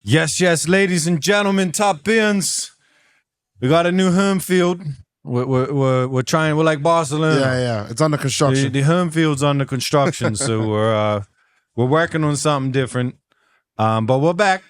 Yes, ladies and gentlemen, top bins. We got a new home field. We're trying. We're like Barcelona. Yeah. It's under construction. The home field's under construction, so we're working on something different. But we're back.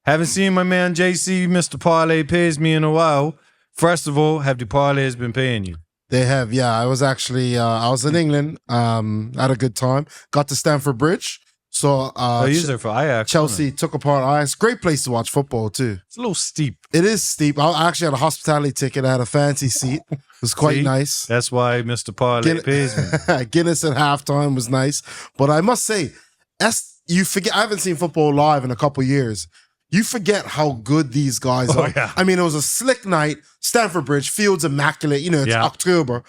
Haven't seen my man JC, Mr. Parlay pays me in a while. First of all, have the parlays been paying you? They have, yeah. I was actually, I was in England, had a good time. Got to Stamford Bridge. So For Ajax, Chelsea took apart Ajax. Great place to watch football, too. It's a little steep. It is steep. I actually had a hospitality ticket. I had a fancy seat. It was quite nice. That's why Mr. Parlay pays me. Guinness at halftime was nice. But I must say, you forget, I haven't seen football live in a couple years. You forget how good these guys are. Yeah. I mean, it was a slick night. Stamford Bridge, field's immaculate. You know, it's October.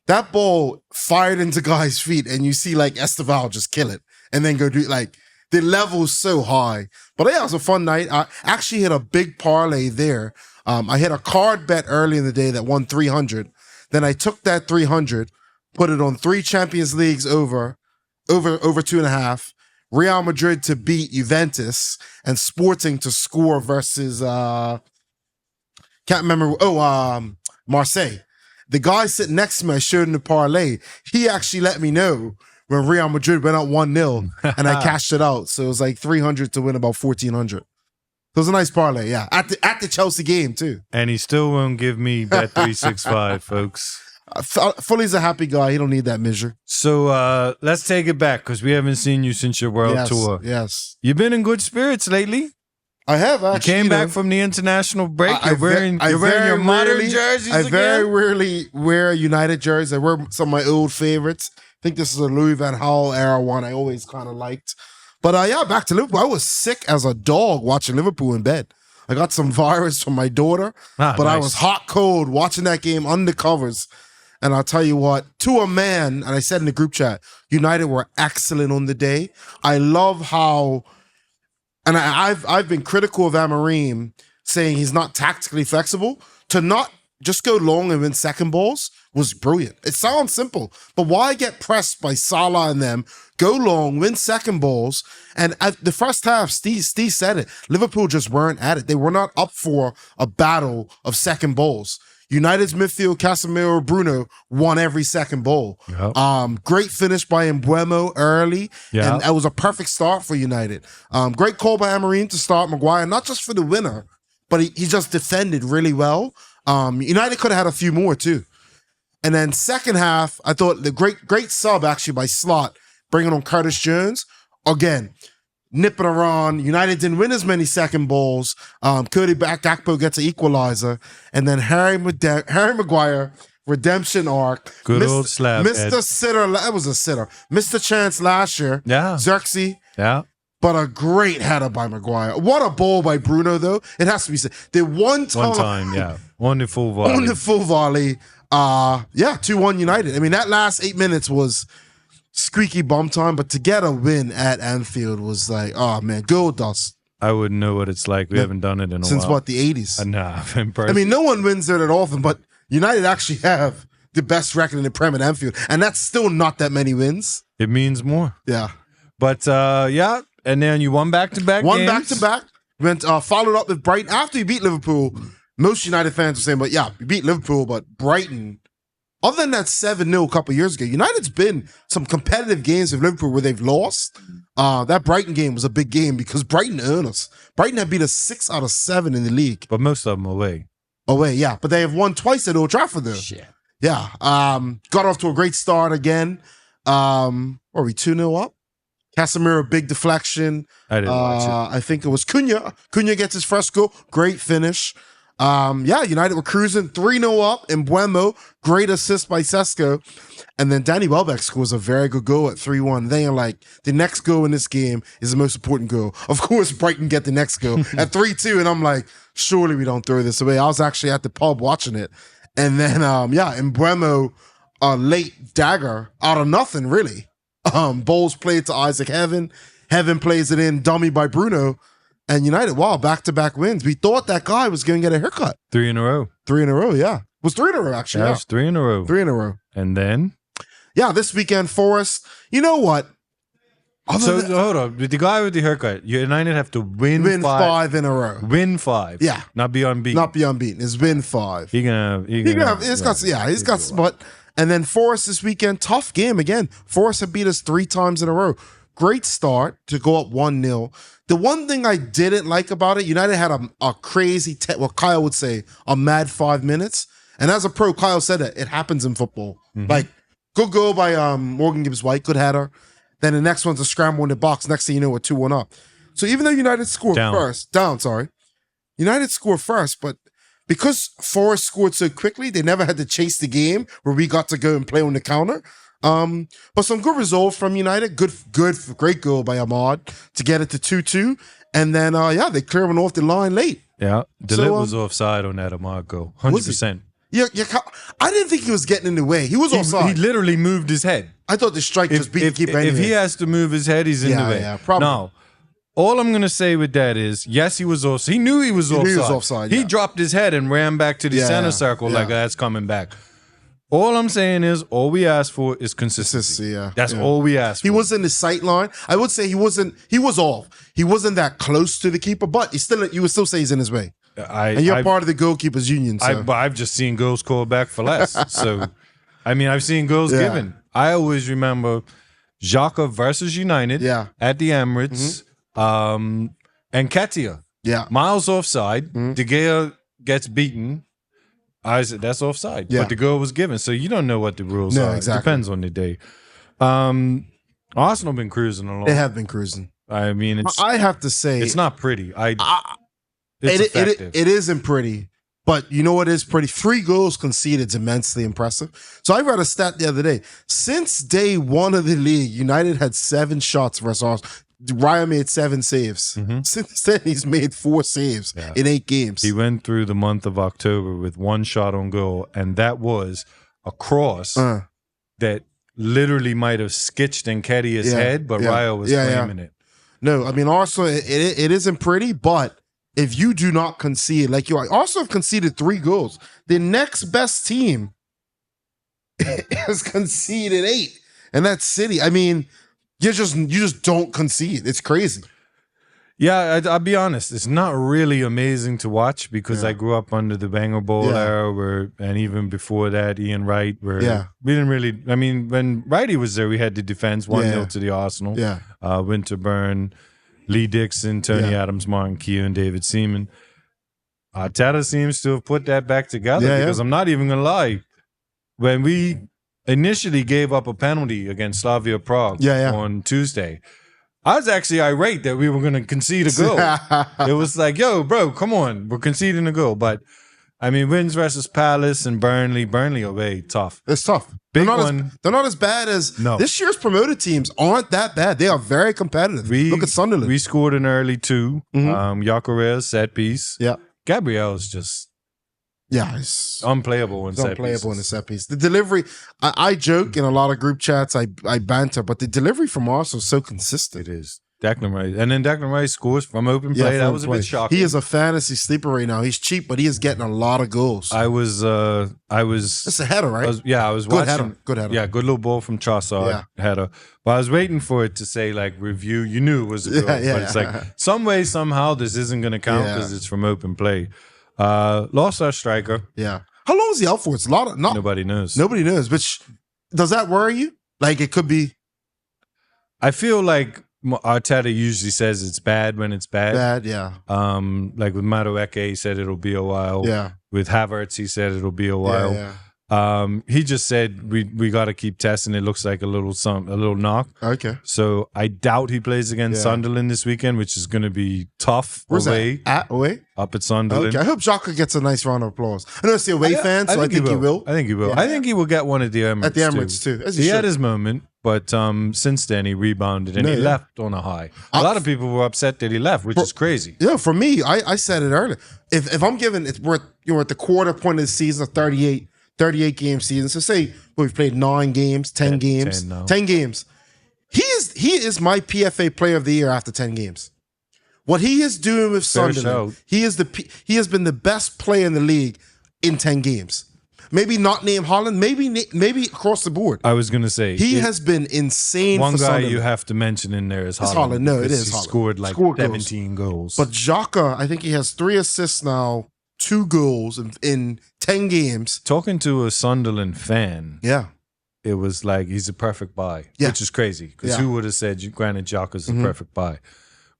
That ball fired into guys' feet, and you see like Esteval just kill it and then go do like the level's so high. But yeah, it was a fun night. I actually hit a big parlay there. I hit a card bet early in the day that won 300. Then I took that 300, put it on 3 Champions Leagues over 2.5. Real Madrid to beat Juventus and Sporting to score versus can't remember. Marseille. The guy sitting next to me, I showed him the parlay. He actually let me know when Real Madrid went up 1-0 and I cashed it out. So it was like 300 to win about 1,400. It was a nice parlay, yeah. At the Chelsea game too. And he still won't give me Bet365, folks. Fully's a happy guy. He don't need that measure. So let's take it back because we haven't seen you since your world tour. Yes. You've been in good spirits lately. I have actually. You came back from the international break. You're wearing your modern jerseys I very rarely wear United jerseys. I wear some of my old favorites. I think this is a Louis Van Gaal era one I always kind of liked. But back to Liverpool. I was sick as a dog watching Liverpool in bed. I got some virus from my daughter, but nice. I was hot cold watching that game under covers. And I'll tell you what, to a man, and I said in the group chat, United were excellent on the day. I love how, and I've been critical of Amorim saying he's not tactically flexible. To not just go long and win second balls was brilliant. It sounds simple, but why get pressed by Salah and them, go long, win second balls, and at the first half, Steve said it, Liverpool just weren't at it. They were not up for a battle of second balls. United's midfield, Casemiro, Bruno won every second ball. Yep. Great finish by Mbuemo early, and that was a perfect start for United. Great call by Amorim to start Maguire, not just for the winner, but he just defended really well. United could have had a few more too. And then second half, I thought the great sub actually by Slot, bringing on Curtis Jones. Again, nipping around. United didn't win as many second balls. Cody Gakpo gets an equalizer. And then Harry Maguire, redemption arc. Good old slap. Mr. Sitter, that was a sitter. Mr. Chance last year. Yeah. Xerxes. Yeah. But a great header by Maguire. What a ball by Bruno, though. It has to be said. The one time, yeah. Wonderful volley. Wonderful volley. 2-1 United. I mean, that last 8 minutes was squeaky bum time, but to get a win at Anfield was like, oh man, gold dust. I wouldn't know what it's like. We haven't done it in a while. Since what, the 80s? Nah, in person. I mean, no one wins it at often, but United actually have the best record in the Prem at Anfield, and that's still not that many wins. It means more. Yeah. But and then you won back-to-back games. One back-to-back. Went followed up with Brighton. After you beat Liverpool, most United fans were saying, but yeah, you beat Liverpool, but Brighton, other than that 7-0 a couple of years ago, United's been some competitive games with Liverpool where they've lost. That Brighton game was a big game because Brighton earned us. Brighton had beat us 6 out of 7 in the league. But most of them away. Away, yeah. But they have won twice at Old Trafford, though. Shit. Yeah. Got off to a great start again. Are we 2-0 up? Casemiro, big deflection. I didn't watch it. I think it was Cunha. Cunha gets his first goal. Great finish. United were cruising 3-0 up in Mbuemo. Great assist by Sesko. And then Danny Welbeck scores a very good goal at 3-1. They are like, the next goal in this game is the most important goal. Of course, Brighton get the next goal at 3-2. And I'm like, surely we don't throw this away. I was actually at the pub watching it. And then, Mbuemo, a late dagger out of nothing, really. Bowles played to Isaac Heaven. Heaven plays it in, dummy by Bruno. And United, wow, back-to-back wins. We thought that guy was going to get a haircut. 3 in a row. 3 in a row, yeah. It was 3 in a row, actually. Yeah, it was 3 in a row. 3 in a row. And then? Yeah, this weekend, Forest. You know what? So hold on, with the guy with the haircut, United have to win five in a row. Win 5. Yeah. Not be unbeaten. Not be unbeaten. It's win 5. He's got spot. And then Forest this weekend, tough game again. Forest have beat us 3 times in a row. Great start to go up 1-0. The one thing I didn't like about it, United had a crazy, what Kyle would say, a mad 5 minutes. And as a pro, Kyle said that it happens in football. Like, good goal by Morgan Gibbs-White, good header. Then the next one's a scramble in the box. Next thing you know, we're 2-1 up. So even though United scored first, United scored first, but because Forest scored so quickly, they never had to chase the game where we got to go and play on the counter. But some good resolve from United. Great goal by Ahmad to get it to 2-2. And then, they clear one off the line late. Yeah, Delit was offside on that Ahmad goal. 100%. Yeah, I didn't think he was getting in the way. He was offside. He literally moved his head. I thought the strike just beat the keeper anyway. If he has to move his head, he's in the way. Yeah, probably. Now, all I'm going to say with that is, yes, he was offside. He knew he was offside. He dropped his head and ran back to the center circle like that's coming back. All I'm saying is, all we ask for is consistency. That's all we ask for. He was in the sight line. I would say he was off. He wasn't that close to the keeper, but you would still say he's in his way. And you're part of the goalkeepers union. So. I've just seen goals called back for less. So, I mean, I've seen goals given. I always remember Xhaka versus United at the Emirates and Ketia. Yeah. Miles offside. De Gea gets beaten. I said, that's offside. But the goal was given. So you don't know what the rules are. Exactly. It depends on the day. Arsenal been cruising along. They have been cruising. I mean, I have to say. It's not pretty. It isn't pretty, but you know what is pretty? 3 goals conceded is immensely impressive. So I read a stat the other day. Since day 1 of the league, United had 7 shots versus Arsenal. Raya made 7 saves. Since then, he's made 4 saves in 8 games. He went through the month of October with 1 shot on goal, and that was a cross that literally might have skitched Nketiah's head, but Raya was claiming it. No, I mean, Arsenal, it isn't pretty, but if you do not concede, like you are, Arsenal have conceded 3 goals. The next best team has conceded 8, and that's City. I mean, you just don't concede. It's crazy. Yeah, I'll be honest. It's not really amazing to watch because I grew up under the Banger Bowl era, and even before that, Ian Wright, we didn't really. I mean, when Wrighty was there, we had the defense 1-0 to the Arsenal. Yeah, Winterburn, Lee Dixon, Tony Adams, Martin Keown, David Seaman. Arteta seems to have put that back together because I'm not even gonna lie. When we initially gave up a penalty against Slavia Prague on Tuesday, I was actually irate that we were going to concede a goal. It was like, yo, bro, come on. We're conceding a goal. But, I mean, wins versus Palace and Burnley. Burnley away, tough. It's tough. They're not as bad as this year's promoted teams aren't that bad. They are very competitive. Look at Sunderland. We scored an early 2. Yacarez, set piece. Yeah. Gabriel's just... Yeah, it's unplayable in set in the set piece. The delivery, I joke in a lot of group chats, I banter, but the delivery from Arsenal is so consistent. It is. Declan Rice. And then Declan Rice scores from open play. That was a bit shocking. He is a fantasy sleeper right now. He's cheap, but he is getting a lot of goals. It's a header, right? I was watching. Good header. Yeah, good little ball from Trossard header. But I was waiting for it to say like review. You knew it was a goal. But it's like some way, somehow this isn't going to count because it's from open play. Lost our striker. Yeah. How long is he out for? It's a lot of nobody knows. Nobody knows. But does that worry you? Like it could be. I feel like Arteta usually says it's bad when it's bad. Bad, yeah. Like with Madueke, he said it'll be a while. Yeah. With Havertz, he said it'll be a while. Yeah. He just said we got to keep testing. It looks like a little knock. Okay. So I doubt he plays against Sunderland this weekend, which is going to be tough. Where's away? That? Away? Up at Sunderland. Okay. I hope Xhaka gets a nice round of applause. I know it's the away fan, so I think he will. I think he will. Yeah. I think he will get one at the Emirates. At the Emirates too. He had his moment, but since then he rebounded and he left on a high. A lot of people were upset that he left, which is crazy. Yeah, for me, I said it earlier. If I'm giving we're at the quarter point of the season of 38 game season. So say we've played 9 games, 10 games. 10 games. He is my PFA player of the year after 10 games. What he is doing with Sunderland, he has been the best player in the league in 10 games. Maybe not name Haaland. Maybe across the board. I was gonna say He has been insane. One for guy Sunderland. you have to mention in there is Haaland. It's Haaland. No, it because is he Haaland. scored like Scored 17 goals. But Xhaka, I think he has 3 assists now, 2 goals in 10 games. Talking to a Sunderland fan, Yeah. it was like he's a perfect buy, Yeah. which is crazy. Because Yeah. who would have said Granit Xhaka's a perfect buy?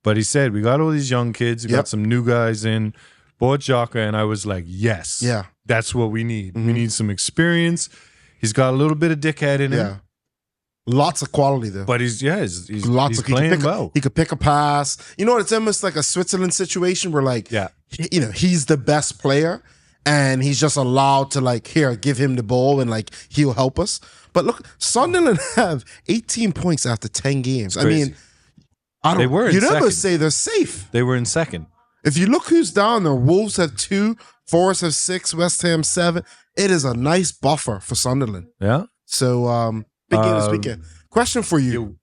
But he said, we got all these young kids, we got some new guys in, bought Xhaka, and I was like, yes, Yeah. that's what we need. We need some experience. He's got a little bit of dickhead in him. Yeah. Lots of quality there. But he's Lots of playing well. He could pick a pass. You know what? It's almost like a Switzerland situation where, like, he's the best player and he's just allowed to, like, here, give him the ball and, like, he'll help us. But look, Sunderland have 18 points after 10 games. I mean, They were in you never second. say they're safe. They were in second. If you look who's down there, Wolves have 2, Forest have 6, West Ham 7. It is a nice buffer for Sunderland. Yeah. So, big game this weekend. Question for you.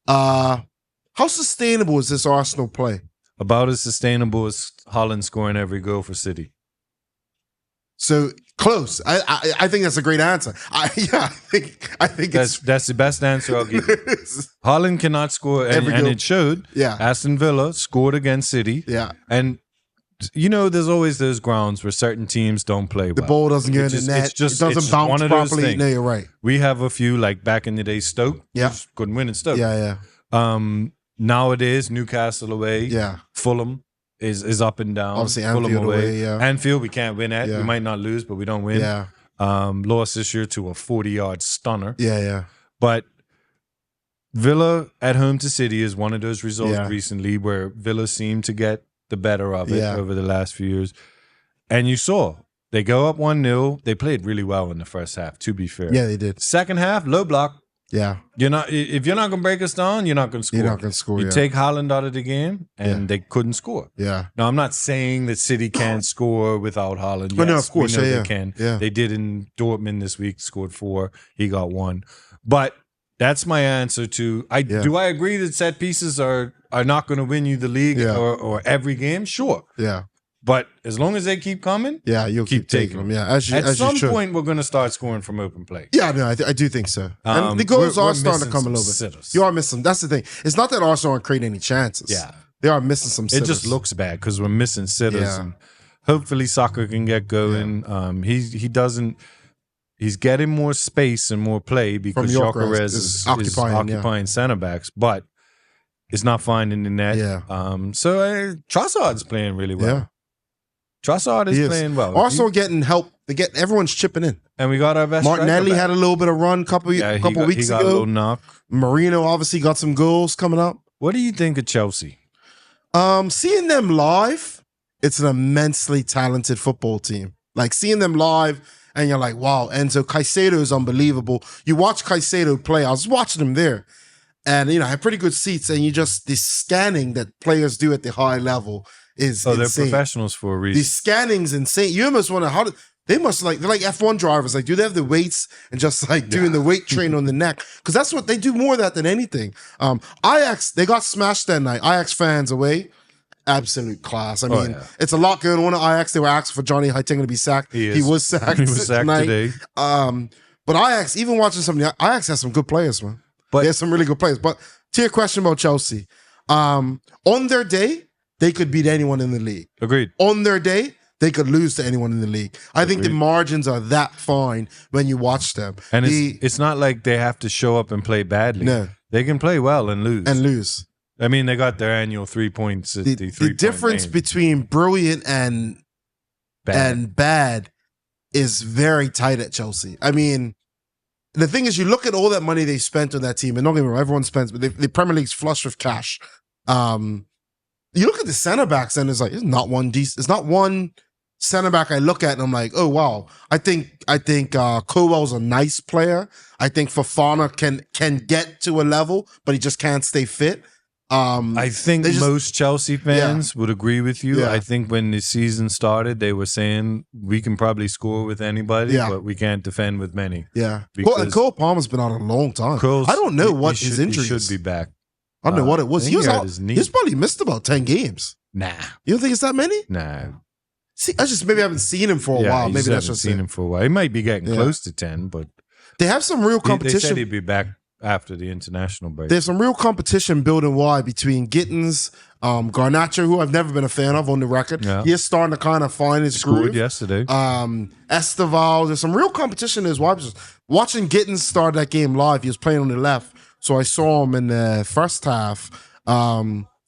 How sustainable is this Arsenal play? About as sustainable as Haaland scoring every goal for City. So close. I think that's a great answer. I think That's the best answer I'll give you. Haaland cannot score, and goal. it showed. Yeah. Aston Villa scored against City. Yeah. And you know, there's always those grounds where certain teams don't play well. The ball doesn't get in the net. It doesn't bounce properly. No, you're right. We have a few, like back in the day, Stoke. Yeah. Couldn't win in Stoke. Yeah, yeah. Nowadays, Newcastle away. Yeah. Fulham is up and down. Obviously, Fulham Anfield away, yeah. Anfield, we can't win at. Yeah. We might not lose, but we don't win. Yeah. Lost this year to a 40-yard stunner. Yeah, yeah. But Villa at home to City is one of those results Yeah. recently where Villa seemed to get the better of it Yeah. over the last few years. And you saw they go up 1-0. They played really well in the first half, to be fair. Yeah, they did. Second half, low block. Yeah. If you're not gonna break us down, you're not gonna score. You're not going to score, You yeah. take Haaland out of the game, and they couldn't score. Yeah. Now, I'm not saying that City can't score without Haaland. But no, Yes, of course, we know yeah, they can. yeah. They did in Dortmund this week, scored 4. He got 1. But that's my answer to, do I agree that set pieces are not going to win you the league or every game? Sure. Yeah. But as long as they keep coming, Yeah, you'll keep taking them. Yeah, At some point, we're going to start scoring from open play. Yeah, no, I do think so. And the goals we're are starting to missing come a some little bit. sitters. You are missing. That's the thing. It's not that Arsenal aren't creating any chances. Yeah. They are missing some It sitters. just looks bad because we're missing sitters. Yeah. And hopefully soccer can get going. He doesn't. He's getting more space and more play because Gyökeres Gyökeres is occupying, occupying center backs, but it's not finding the net. Yeah. So Trossard's playing really well. Yeah. Trossard is He is. playing well. Arsenal getting help. Everyone's chipping in. And we got our best Martinelli striker back. had a little bit of run couple he weeks got a ago. little knock. Marino obviously got some goals coming up. What do you think of Chelsea? Seeing them live, it's an immensely talented football team. Like seeing them live, and you're like, wow. Enzo Caicedo is unbelievable. You watch Caicedo play. I was watching him there, and I had pretty good seats. And the scanning that players do at the high level is They're insane. professionals for a reason. The scanning's insane. You almost wonder they must they're like F1 drivers. Like, do they have the weights and just like doing the weight train on the neck? Because that's what they do more of that than anything. Ajax, they got smashed that night. Ajax fans away. Absolute class. I mean, it's a lot going on at Ajax. They were asking for Johnny Heitinga to be sacked. He was sacked. He was sacked tonight. today. But Ajax, even watching some of the Ajax has some good players, man. But They have some really good players. But to your question about Chelsea, on their day, they could beat anyone in the league. Agreed. On their day, they could lose to anyone in the league. I think the margins are that fine when you watch them. And it's not like they have to show up and play badly. No. They can play well and lose. I mean, they got their annual 3 points at the 3 The difference between brilliant and bad is very tight at Chelsea. I mean, the thing is, you look at all that money they spent on that team, and don't get me wrong, everyone spends, but the Premier League's flush with cash. You look at the center backs, and it's not one center back I look at and I'm like, oh wow. I think Colwell's a nice player. I think Fofana can get to a level, but he just can't stay fit. I think most Chelsea fans would agree with you. Yeah. I think when the season started, they were saying we can probably score with anybody, but we can't defend with many. Yeah. Because And Cole Palmer's been out a long time. I don't know what his injury He is. should be back. I don't know what it was. I He think was he hurt out. his knee. He's probably missed about 10 games. Nah. You don't think it's that many? Nah. See, I just maybe haven't seen him for a while. You Maybe just that's haven't just seen it. him for a while. He might be getting close to 10, but They have some real they competition. said he'd be back after the international break. There's some real competition building wide between Gittins, Garnacho, who I've never been a fan of on the record. Yeah. He is starting to kind of find his Scored groove. yesterday. Esteval. There's some real competition in his wide position. Watching Gittins start that game live, he was playing on the left. So I saw him in the first half.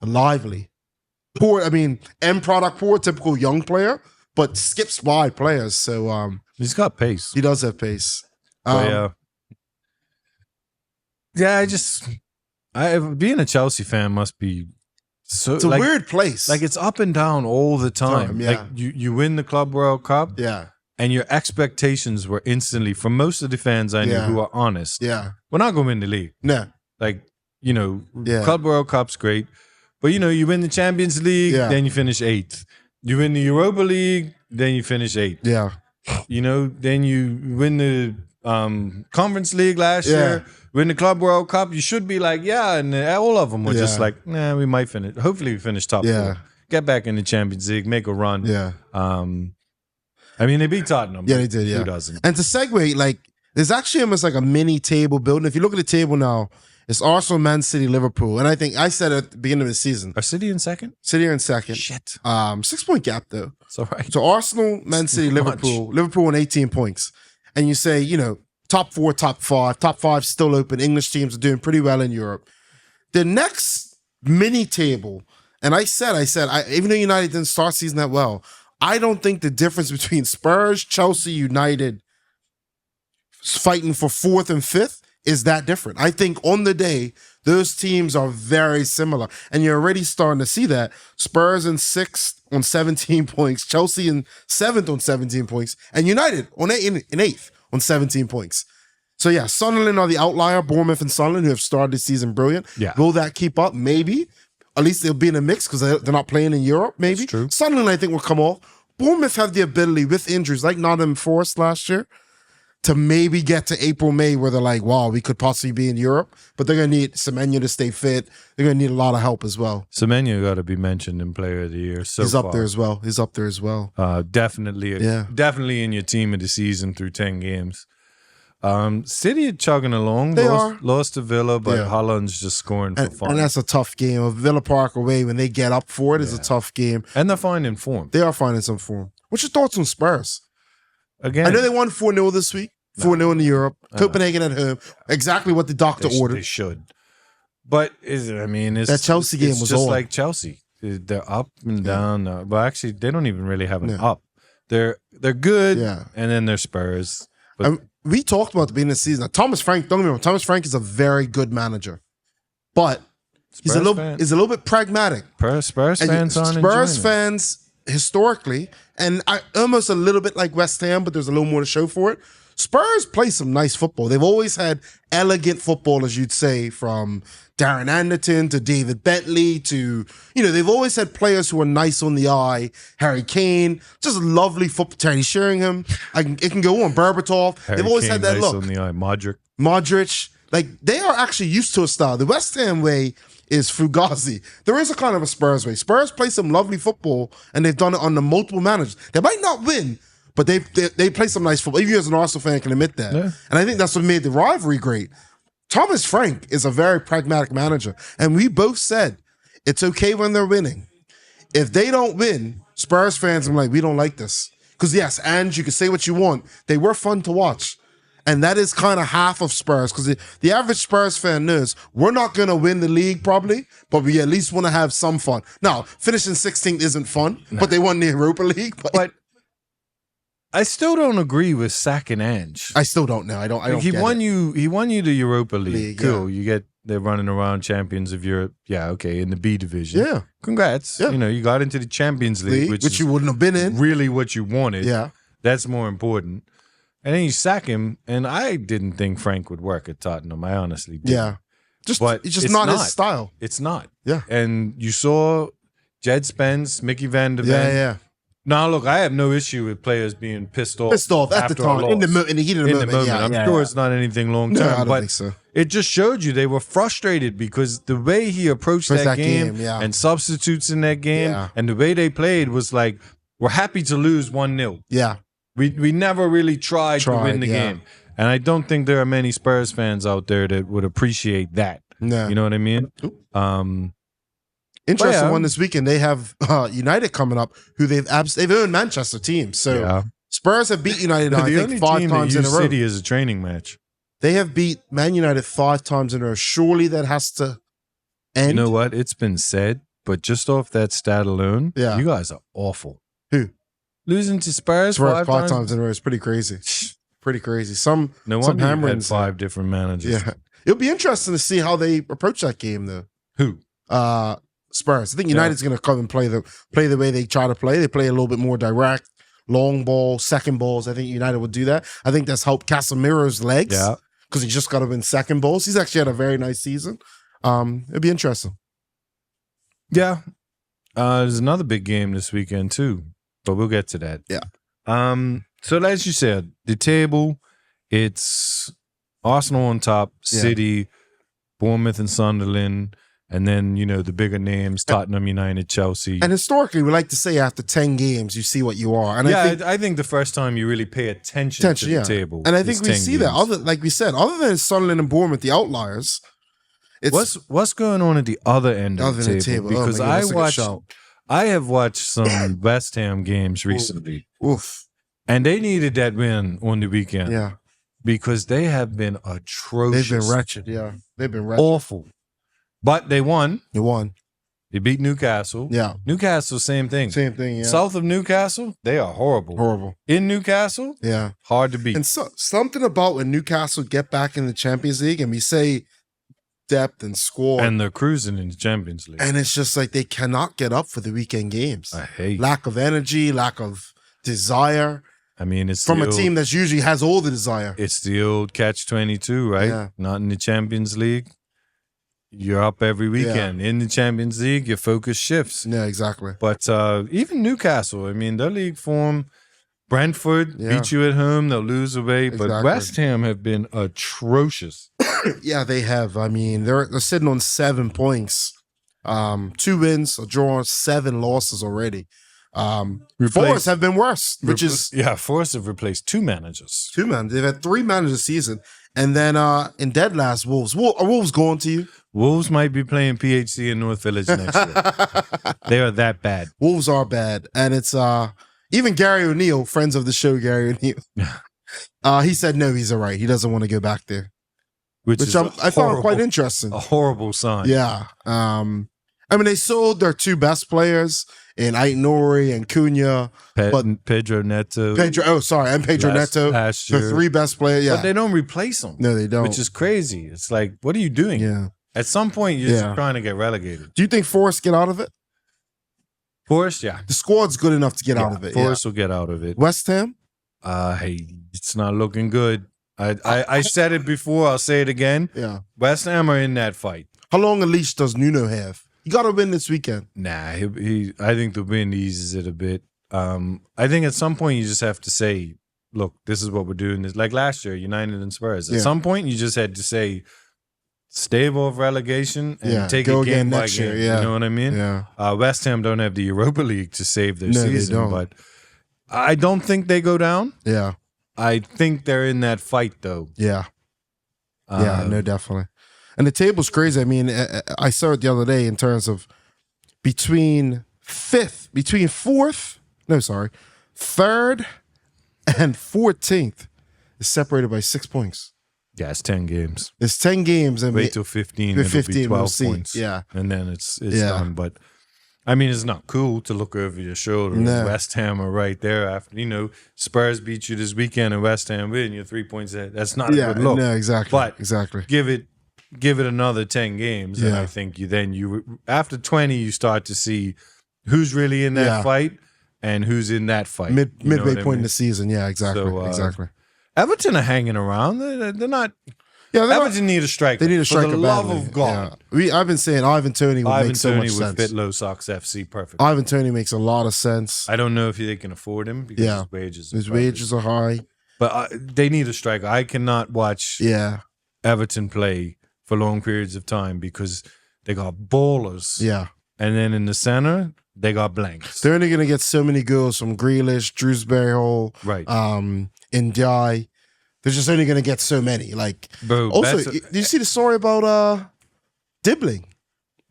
Lively. Poor, end product poor, typical young player, but skips wide players. So He's got pace. he does have pace. But, being a Chelsea fan must be so. It's a weird place. Like it's up and down all the time. Yeah. Like you win the Club World Cup, yeah. and your expectations were instantly from most of the fans I knew Yeah. who are honest. Yeah. We're not going to win the league. No. Like Yeah. Club World Cup's great, but you win the Champions League, Yeah. then you finish 8th. You win the Europa League, then you finish 8th. Yeah. Then you win the Conference League last year, win the Club World Cup. You should be like, and all of them were just like, nah, we might finish. Hopefully, we finish top 4. Get back in the Champions League, make a run. Yeah. They beat Tottenham. Yeah, they did. Yeah. Who doesn't? And to segue, like, there's actually almost like a mini table building. If you look at the table now, it's Arsenal, Man City, Liverpool. And I think I said at the beginning of the season, Are City in second? City are in second. Shit. 6-point gap though. It's all right. So Arsenal, Man City, Liverpool on 18 points. And you say, top 4, top 5. Top 5 still open. English teams are doing pretty well in Europe. The next mini table, and I said, even though United didn't start season that well, I don't think the difference between Spurs, Chelsea, United fighting for 4th and 5th is that different. I think on the day, those teams are very similar. And you're already starting to see that. Spurs in 6th on 17 points, Chelsea in 7th on 17 points, and United in 8th on 17 points. So yeah, Sunderland are the outlier, Bournemouth and Sunderland, who have started the season brilliant. Yeah. Will that keep up? Maybe. At least they'll be in a mix because they're not playing in Europe, maybe. That's true. Sunderland, I think, will come off. Bournemouth have the ability with injuries, like Nottingham Forest last year, to maybe get to April, May, where they're like, wow, we could possibly be in Europe. But they're going to need Semenyo to stay fit. They're going to need a lot of help as well. Semenyo got to be mentioned in Player of the Year. He's up there as well. Definitely in your team of the season through 10 games. City are chugging along. They lost to Villa, but Haaland's just scoring for fun. And that's a tough game. Of Villa Park away, when they get up for it, is a tough game. And they're finding form. They are finding some form. What's your thoughts on Spurs? Again, I know they won 4-0 this week. 4-0 in Europe. Copenhagen at home. Exactly what the doctor ordered. They should. But that Chelsea game was just on. like Chelsea. They're up and down. But actually, they don't even really have an up. They're good, and then they're Spurs. But we talked about the beginning of the season. Now, Thomas Frank, don't get me wrong, Thomas Frank is a very good manager. But he's a little bit pragmatic. Spurs fans aren't Spurs enjoying fans, historically, and I almost a little bit like West Ham, but there's a little more to show for it. Spurs play some nice football. They've always had elegant football, as you'd say, from Darren Anderton to David Bentley to, they've always had players who are nice on the eye. Harry Kane, just lovely football. Terry Sheringham, it can go on. Berbatov. They've always had that nice look. On the eye. Modric. Like, they are actually used to a style. The West Ham way is Fugazi. There is a kind of a Spurs way. Spurs play some lovely football, and they've done it under multiple managers. They might not win, but they play some nice football. Even you as an Arsenal fan can admit that. Yeah. And I think that's what made the rivalry great. Thomas Frank is a very pragmatic manager. And we both said, it's okay when they're winning. If they don't win, Spurs fans are like, we don't like this. Because yes, and you can say what you want. They were fun to watch. And that is kind of half of Spurs. Because the average Spurs fan knows we're not going to win the league probably, but we at least want to have some fun. Now, finishing 16th isn't fun, but they won the Europa League. But I still don't agree with sacking Ange. I still don't know. I don't. He won you the Europa League. League, cool. They're running around champions of Europe. Yeah, okay, in the B division. Yeah. Congrats. Yeah. You got into the Champions League, which you wouldn't have been in. Really what you wanted. Yeah. That's more important. And then you sack him, and I didn't think Frank would work at Tottenham. I honestly did. Yeah. It's just not his style. It's not. Yeah. And you saw Jed Spence, Mickey Van der Ven. Yeah. Now, look, I have no issue with players being pissed off at the time, in the heat of the moment. Yeah, I'm sure it's not anything long term, I don't but think so. It just showed you they were frustrated because the way he approached that game yeah. and substitutes in that game and the way they played was like, we're happy to lose 1-0. Yeah. We never really tried to win the yeah. game. And I don't think there are many Spurs fans out there that would appreciate that. No. You know what I mean? Interesting one this weekend. They have United coming up, who they've owned Manchester teams. So Spurs have beat United, I think, 5 times in a row. City is a training match. They have beat Man United 5 times in a row. Surely that has to end. You know what? It's been said, but just off that stat alone, you guys are awful. Who? Losing to Spurs 5 times in a row is pretty crazy. Pretty crazy. Some wonder you had 5 different managers. Yeah. It'll be interesting to see how they approach that game, though. Who? Spurs. I think United's going to come and play the way they try to play. They play a little bit more direct, long ball, second balls. I think United would do that. I think that's helped Casemiro's legs because he just got to win second balls. He's actually had a very nice season. It'll be interesting. Yeah. There's another big game this weekend too, but we'll get to that. Yeah. So as you said, the table, it's Arsenal on top, City, Bournemouth and Sunderland. And then, the bigger names, Tottenham, United, Chelsea. And historically, we like to say after 10 games, you see what you are. And I think the first time you really pay attention to the table. And I think we see that. Like we said, other than Sunderland and Bournemouth, the outliers. What's going on at the other end of the table? Because I have watched some West Ham games recently. Oof. And they needed that win on the weekend. Yeah. Because they have been atrocious. They've been wretched, They've been wretched. Awful. But they won. They won. They beat Newcastle. Yeah. Newcastle, same thing. Same thing, yeah. South of Newcastle, they are horrible. Horrible. In Newcastle, hard to beat. And something about when Newcastle get back in the Champions League, and we say depth and squad. And they're cruising in the Champions League. And it's just like they cannot get up for the weekend games. I hate lack of energy, lack of desire. I mean, it's from a team that usually has all the desire. It's the old catch-22, right? Yeah. Not in the Champions League. You're up every weekend. In the Champions League, your focus shifts. Yeah, exactly. But even Newcastle, I mean, their league form, Brentford beat you at home, they'll lose away. Exactly. But West Ham have been atrocious. Yeah, they have. I mean, they're sitting on 7 points. 2 wins, a draw, 7 losses already. Forest have been worse, Forest have replaced 2 managers. 2 managers. They've had 3 managers this season. And then in dead last, Wolves. Are Wolves going to you? Wolves might be playing PHC in North Village next year. They are that bad. Wolves are bad. And it's even Gary O'Neill, friends of the show, Gary O'Neill. He said no, he's all right. He doesn't want to go back there. Which I found quite interesting. A horrible sign. Yeah. I mean, they sold their 2 best players in Aït-Nouri and Cunha. Pedro Neto. And Pedro Neto. The 3 best players, But they don't replace them. No, they don't. Which is crazy. It's like, what are you doing? Yeah. At some point, you're just trying to get relegated. Do you think Forest get out of it? Forest, yeah. The squad's good enough to get out of it. Forest will get out of it. West Ham? Hey, it's not looking good. I said it before. I'll say it again. Yeah. West Ham are in that fight. How long a leash does Nuno have? You got to win this weekend. Nah, I think the win eases it a bit. I think at some point you just have to say, look, this is what we're doing. It's like last year, United and Spurs. At some point, you just had to say, stave off relegation and take it game by game. You know what I mean? Yeah. West Ham don't have the Europa League to save their season, they don't. But I don't think they go down. Yeah. I think they're in that fight, though. Yeah. No, definitely. And the table's crazy. I mean, I saw it the other day in terms of third and 14th is separated by 6 points. Yeah, it's 10 games. It's 10 games. And wait till 15. It'll be 12 points. Yeah. And then it's done. But, I mean, it's not cool to look over your shoulder. No. West Ham are right there after, Spurs beat you this weekend and West Ham win. You're 3 points ahead. That's not a good look. No, exactly. But exactly. Give it another 10 games. And I think after 20, you start to see who's really in that fight and who's in that fight. Midway point in the season. Yeah, exactly. So, exactly. Everton are hanging around. They're not. Yeah, Everton need a striker. They need a striker. For the love of God. Yeah. I've been saying Ivan Toney would make so much sense. Ivan Toney would fit Low Sox FC perfect. Ivan Toney makes a lot of sense. I don't know if they can afford him because his wages are high. But they need a striker. I cannot watch Everton play for long periods of time because they got ballers. Yeah. And then in the center, they got blanks. They're only going to get so many goals from Grealish, Drewsbury Hall, Right. Ndiaye. They're just only going to get so many. Like, Bro, also, did you see the story about Dibbling?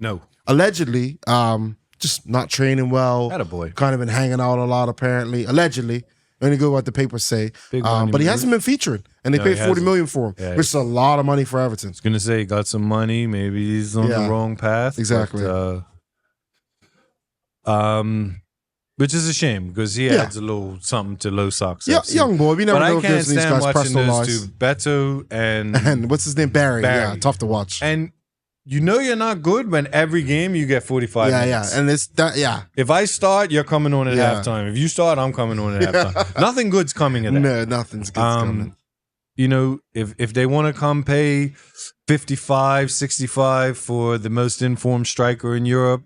No. Allegedly, just not training well. Attaboy. Kind of been hanging out a lot, apparently. Allegedly. Only go what the papers say. But he hasn't been featuring. And they paid $40 million for him, which is a lot of money for Everton. I was going to say he got some money. Maybe he's on the wrong path. Exactly. But, which is a shame because he adds a little something to Low Sox. Yeah, FC. young boy. We never know I can't these stand guys' watching personal those lives. two, Beto and And what's his name? Barry. Barry. Yeah, tough to watch. And you know you're not good when every game you get 45 minutes. Yeah. And it's that, If I start, you're coming on at halftime. If you start, I'm coming on at halftime. Nothing good's coming at that. No, nothing's good coming. You know, if they want to come pay 55, 65 for the most informed striker in Europe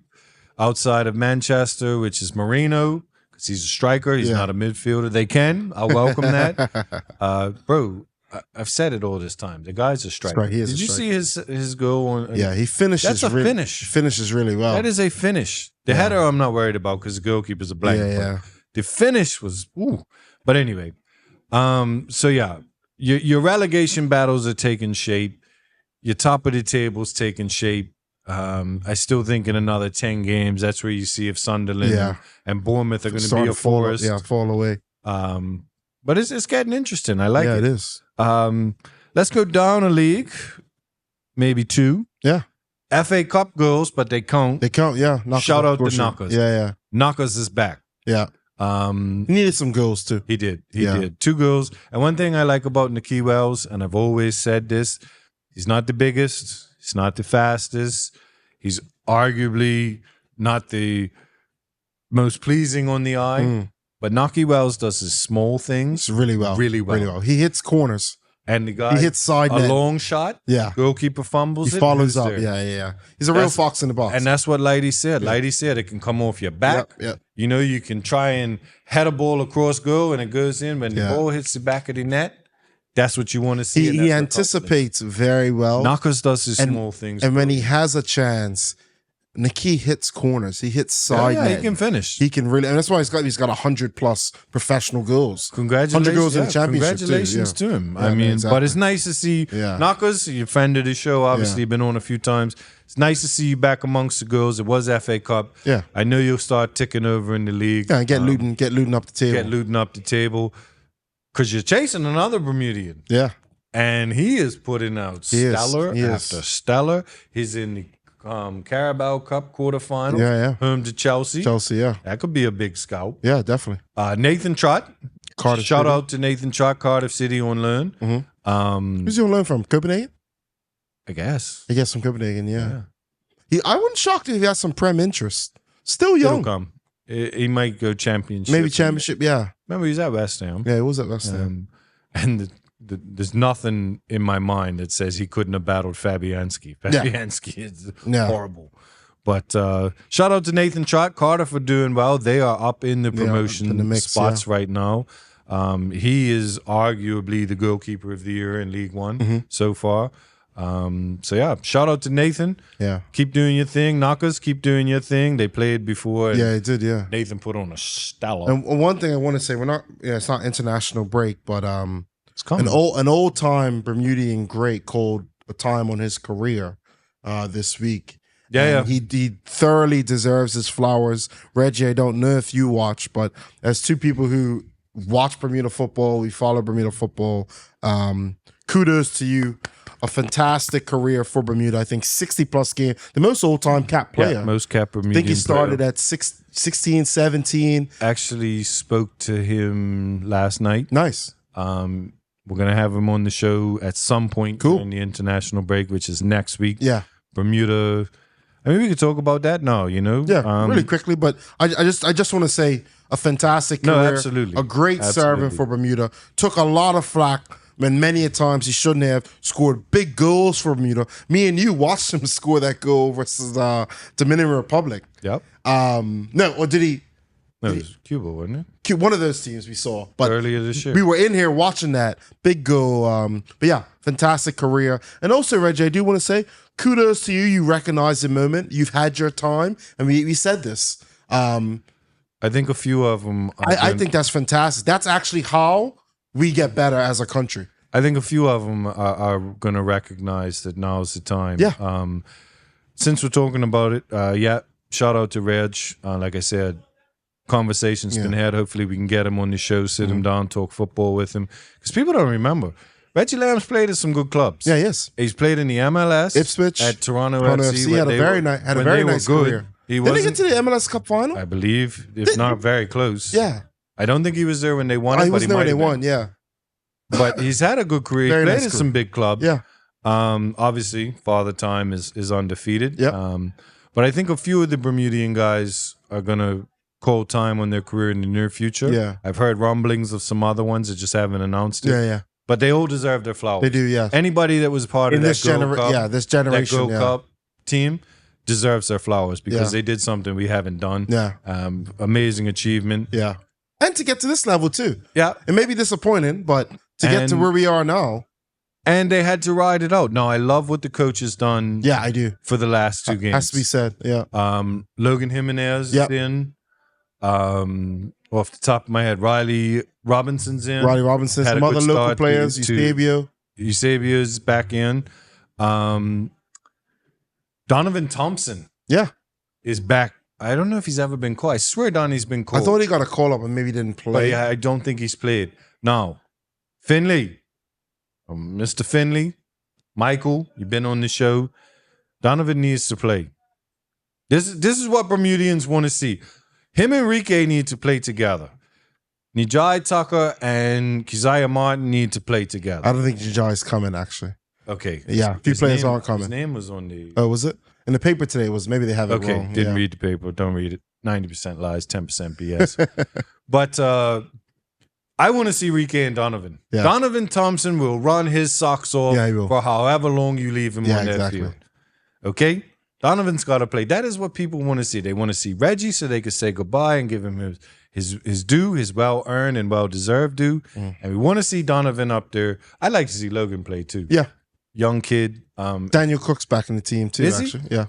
outside of Manchester, which is Marino, because he's a striker, he's not a midfielder, they can. I'll welcome that. Bro, I've said it all this time. The guy's a striker. Right, Did you see his goal? On, he finishes. That's a finish. Finishes really well. That is a finish. The header I'm not worried about because the goalkeeper's a blank. Yeah. The finish was, ooh. But anyway, so yeah, your relegation battles are taking shape. Your top of the table's taking shape. I still think in another 10 games, that's where you see if Sunderland and Bournemouth are going to be a forest. Fall away. But it's getting interesting. I like it. Yeah, it is. Let's go down a league, maybe two. Yeah. FA Cup goals, but they count. They count, yeah. Shout out to Knockers. Yeah. Knockers is back. Yeah. He needed some goals too. He did. He did. 2 goals. And one thing I like about Nicky Wells, and I've always said this, he's not the biggest. He's not the fastest. He's arguably not the most pleasing on the eye. But Nicky Wells does his small things really well. Really well. He hits corners. And the guy, he hits side a net. Long shot. Yeah. Goalkeeper fumbles. He follows up. Yeah. He's a real fox in the box. And that's what Lighty said. Lighty said it can come off your back. Yep. You know, you can try and head a ball across goal and it goes in. When the ball hits the back of the net, that's what you want to see. He anticipates very well. Knockers does his small things. And when he has a chance, Nicky hits corners. He hits side net. He can finish. He can really, and that's why he's got 100+ professional goals. Congratulations! 100 goals in the championship. Congratulations to him. Yeah, I mean, exactly. but it's nice to see Knockers. Your friend of the show, obviously, been on a few times. It's nice to see you back amongst the girls. It was FA Cup. Yeah, I know you'll start ticking over in the league. Yeah, and get Luton up the table. Get Luton up the table because you're chasing another Bermudian. Yeah, and he is putting out stellar after stellar. He's in the Carabao Cup quarterfinals. Yeah. Home to Chelsea. Yeah. That could be a big scout. Yeah, definitely. Nathan Trott. Cardiff Shout City. out to Nathan Trott, Cardiff City on loan. Who's he on loan from? Copenhagen? I guess. I guess from Copenhagen, yeah. I wouldn't shock if he has some Prem interest. Still young. It'll come. He might go championship. Maybe championship, yeah. Remember, he's at West Ham. Yeah, he was at West Ham. And there's nothing in my mind that says he couldn't have battled Fabianski. Fabianski is horrible. But shout out to Nathan Trott. Cardiff are doing well. They are up in the promotion spots right now. He is arguably the goalkeeper of the year in League One so far. Shout out to Nathan. Yeah. Keep doing your thing. Knockers, keep doing your thing. They played before. Yeah, it did, yeah. Nathan put on a stellar. And one thing I want to say, it's not international break, but it's coming. An old time Bermudian great called a time on his career this week. Yeah. He thoroughly deserves his flowers. Reggie, I don't know if you watch, but as two people who watch Bermuda football, we follow Bermuda football. Kudos to you. A fantastic career for Bermuda. I think 60+ game. The most all-time cap player. Yeah, most cap Bermudian I think he started at 16, 17. Actually spoke to him last night. Nice. We're going to have him on the show at some point during the international break, which is next week. Yeah. Bermuda. I mean, we could talk about that now, Yeah, really quickly. But I just want to say a fantastic career. No, absolutely. A great servant for Bermuda. Took a lot of flack. And many a times he shouldn't have scored big goals for Bermuda. Me and you watched him score that goal versus Dominican Republic. Yep. No, or did he? No, it was Cuba, wasn't it? One of those teams we saw. But earlier this year. We were in here watching that. Big goal. But yeah, fantastic career. And also, Reggie, I do want to say kudos to you. You recognize the moment. You've had your time. And we said this. I think a few of them. I think that's fantastic. That's actually how we get better as a country. I think a few of them are going to recognize that now's the time. Yeah. Since we're talking about it, shout out to Reg. Like I said, conversation's been had. Hopefully we can get him on the show, sit him down, talk football with him. Because people don't remember. Reggie Lamb's played at some good clubs. Yeah, yes. He's played in the MLS. Ipswich. At Toronto FC. He had a very nice career. Did he get to the MLS Cup final? I believe, if not very close. Yeah. I don't think he was there when they won it, he but was he there might when they have won, been. yeah. But he's had a good career. He Very played nice at career. some big clubs. Yeah. Obviously, Father Time is undefeated. Yep. But I think a few of the Bermudian guys are going to call time on their career in the near future. Yeah. I've heard rumblings of some other ones that just haven't announced it. Yeah. But they all deserve their flowers. They do, yeah. Anybody that was part of In that this Gold Cup, this generation, that Gold Cup team deserves their flowers because they did something we haven't done. Yeah. Amazing achievement. Yeah. And to get to this level too. Yeah. It may be disappointing, but to get to where we are now. And they had to ride it out. Now, I love what the coach has done. Yeah, I do. For the last two games. Has to be said. Yeah. Logan Jimenez is in. Off the top of my head, Riley Robinson's in. Riley Robinson, some other local players. Eusebio. Eusebio's back in. Donovan Thompson. Yeah. Is back. I don't know if he's ever been called. I swear Donnie's been called. I thought he got a call up and maybe didn't play. But I don't think he's played. Now, Finley. Mr. Finley. Michael, you've been on the show. Donovan needs to play. This is what Bermudians want to see. Him and Enrique need to play together. Nijai Tucker and Keziah Martin need to play together. I don't think Nijai's coming, actually. Okay. Yeah, a few players aren't coming. His name was on the... Oh, was it? In the paper today, maybe they have it wrong. Okay, didn't read the paper. Don't read it. 90% lies, 10% BS. But I want to see Enrique and Donovan. Yeah. Donovan Thompson will run his socks off for however long you leave him on that field. Okay? Donovan's got to play. That is what people want to see. They want to see Reggie so they could say goodbye and give him his due, his well-earned and well-deserved due. And we want to see Donovan up there. I'd like to see Logan play too. Yeah. Young kid. Daniel Cook's back in the team too, actually. Yeah.